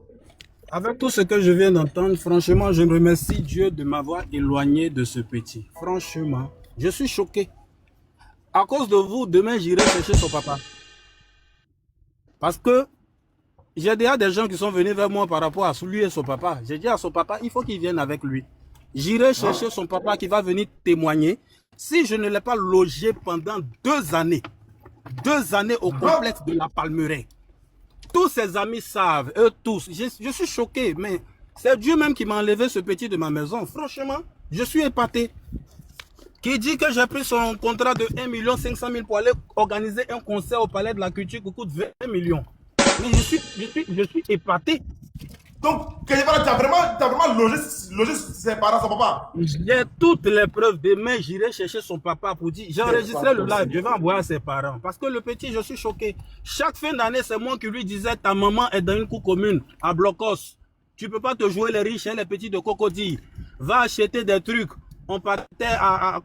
Avec tout ce que je viens d'entendre, franchement, je remercie Dieu de m'avoir éloigné de ce petit. Franchement, je suis choqué. À cause de vous, demain, j'irai chercher son papa. Parce que j'ai déjà des gens qui sont venus vers moi par rapport à lui et son papa. J'ai dit à son papa, il faut qu'il vienne avec lui. J'irai chercher son papa qui va venir témoigner. Si je ne l'ai pas logé pendant 2 années, 2 années au complexe de la Palmeraie, tous ses amis savent, eux tous. Je suis choqué, mais c'est Dieu même qui m'a enlevé ce petit de ma maison. Franchement, je suis épaté. Qui dit que j'ai pris son contrat de 1 500 000 pour aller organiser un concert au Palais de la Culture qui coûte 20 millions. Mais je suis épaté. Donc, Kedjevara, tu as vraiment logé ses parents, son papa? J'ai toutes les preuves. Demain, j'irai chercher son papa pour dire, j'ai enregistré le live, je vais envoyer à ses parents. Parce que le petit, je suis choqué. Chaque fin d'année, c'est moi qui lui disais, ta maman est dans une cour commune, à Blocos. Tu ne peux pas te jouer les riches et les petits de Cocody. Va acheter des trucs. On partait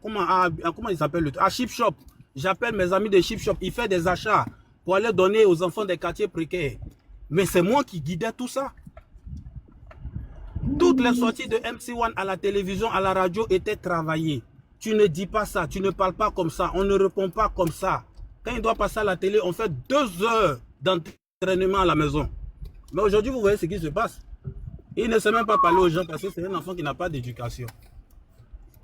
comment il s'appelle, à Chip Shop. J'appelle mes amis de Chip Shop. Il fait des achats pour aller donner aux enfants des quartiers précaires. Mais c'est moi qui guidais tout ça. Toutes les sorties de MC1 à la télévision, à la radio étaient travaillées. Tu ne dis pas ça, tu ne parles pas comme ça, on ne répond pas comme ça. Quand il doit passer à la télé, on fait 2 heures d'entraînement à la maison. Mais aujourd'hui, vous voyez ce qui se passe. Il ne sait même pas parler aux gens parce que c'est un enfant qui n'a pas d'éducation.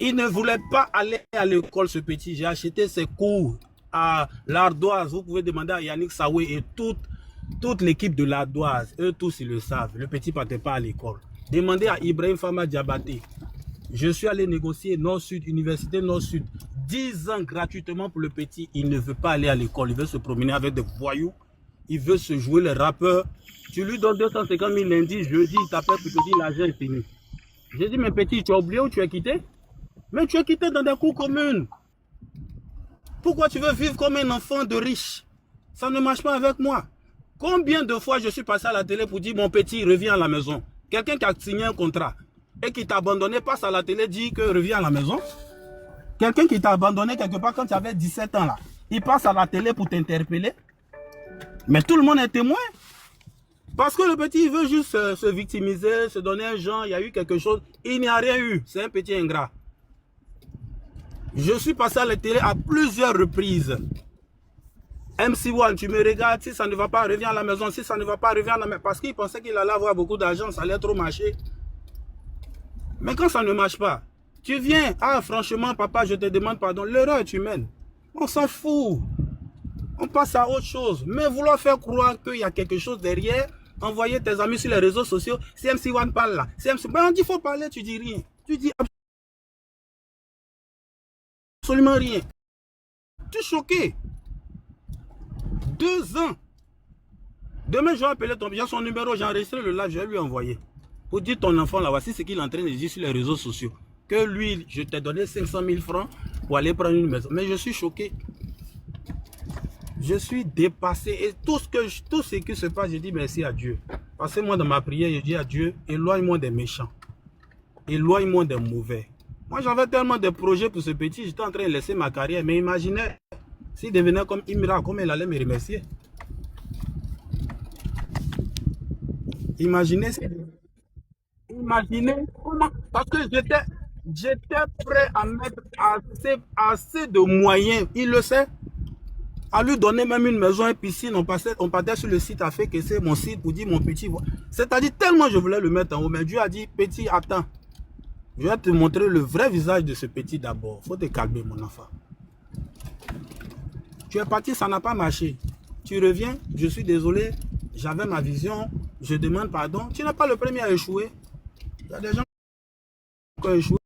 Il ne voulait pas aller à l'école, ce petit. J'ai acheté ses cours à l'Ardoise. Vous pouvez demander à Yannick Saoué et toute l'équipe de l'Ardoise. Eux tous, ils le savent. Le petit ne partait pas à l'école. Demandez à Ibrahim Fama Diabaté. Je suis allé négocier Nord-Sud, Université Nord-Sud. 10 ans gratuitement pour le petit. Il ne veut pas aller à l'école. Il veut se promener avec des voyous. Il veut se jouer les rappeurs. Tu lui donnes 250 000 lundi, jeudi, il t'appelle pour te dire l'argent est fini. J'ai dit, mais petit, tu as oublié où tu es quitté? Mais tu es quitté dans des cours communes. Pourquoi tu veux vivre comme un enfant de riche? Ça ne marche pas avec moi. Combien de fois je suis passé à la télé pour dire, mon petit, reviens à la maison? Quelqu'un qui a signé un contrat et qui t'a abandonné passe à la télé, dit que reviens à la maison. Quelqu'un qui t'a abandonné quelque part quand tu avais 17 ans là, il passe à la télé pour t'interpeller. Mais tout le monde est témoin. Parce que le petit il veut juste se victimiser, se donner un genre, il y a eu quelque chose. Il n'y a rien eu. C'est un petit ingrat. Je suis passé à la télé à plusieurs reprises. MC1, tu me regardes, si ça ne va pas, reviens à la maison. Si ça ne va pas, reviens à la maison. Parce qu'il pensait qu'il allait avoir beaucoup d'argent, ça allait trop marcher. Mais quand ça ne marche pas, tu viens, ah franchement papa, je te demande pardon, l'erreur est humaine. On s'en fout. On passe à autre chose. Mais vouloir faire croire qu'il y a quelque chose derrière, envoyer tes amis sur les réseaux sociaux, si MC1 parle là, si MC... Ben on dit faut parler, tu dis rien. Tu dis absolument rien. Tu es choqué. 2 ans. Demain, je vais appeler ton bien, son numéro, j'ai enregistré le live, je vais lui envoyer. Pour dire ton enfant là, voici ce qu'il est en train de dire sur les réseaux sociaux. Que lui, je t'ai donné 500 000 francs pour aller prendre une maison. Mais je suis choqué. Je suis dépassé. Et tout ce qui se passe, je dis merci à Dieu. Parce que moi, dans ma prière, je dis à Dieu, éloigne-moi des méchants. Éloigne-moi des mauvais. Moi, j'avais tellement de projets pour ce petit, j'étais en train de laisser ma carrière. Mais imaginez, s'il devenait comme Imra, comme elle allait me remercier. Imaginez, parce que j'étais prêt à mettre assez de moyens, il le sait, à lui donner même une maison, une piscine. On partait sur le site, a fait que c'est mon site pour dire mon petit. C'est-à-dire tellement je voulais le mettre en haut, mais Dieu a dit, petit, attends, je vais te montrer le vrai visage de ce petit d'abord. Faut te calmer mon enfant. Tu es parti, ça n'a pas marché. Tu reviens, je suis désolé, j'avais ma vision, je demande pardon. Tu n'es pas le premier à échouer. Il y a des gens qui ont échoué.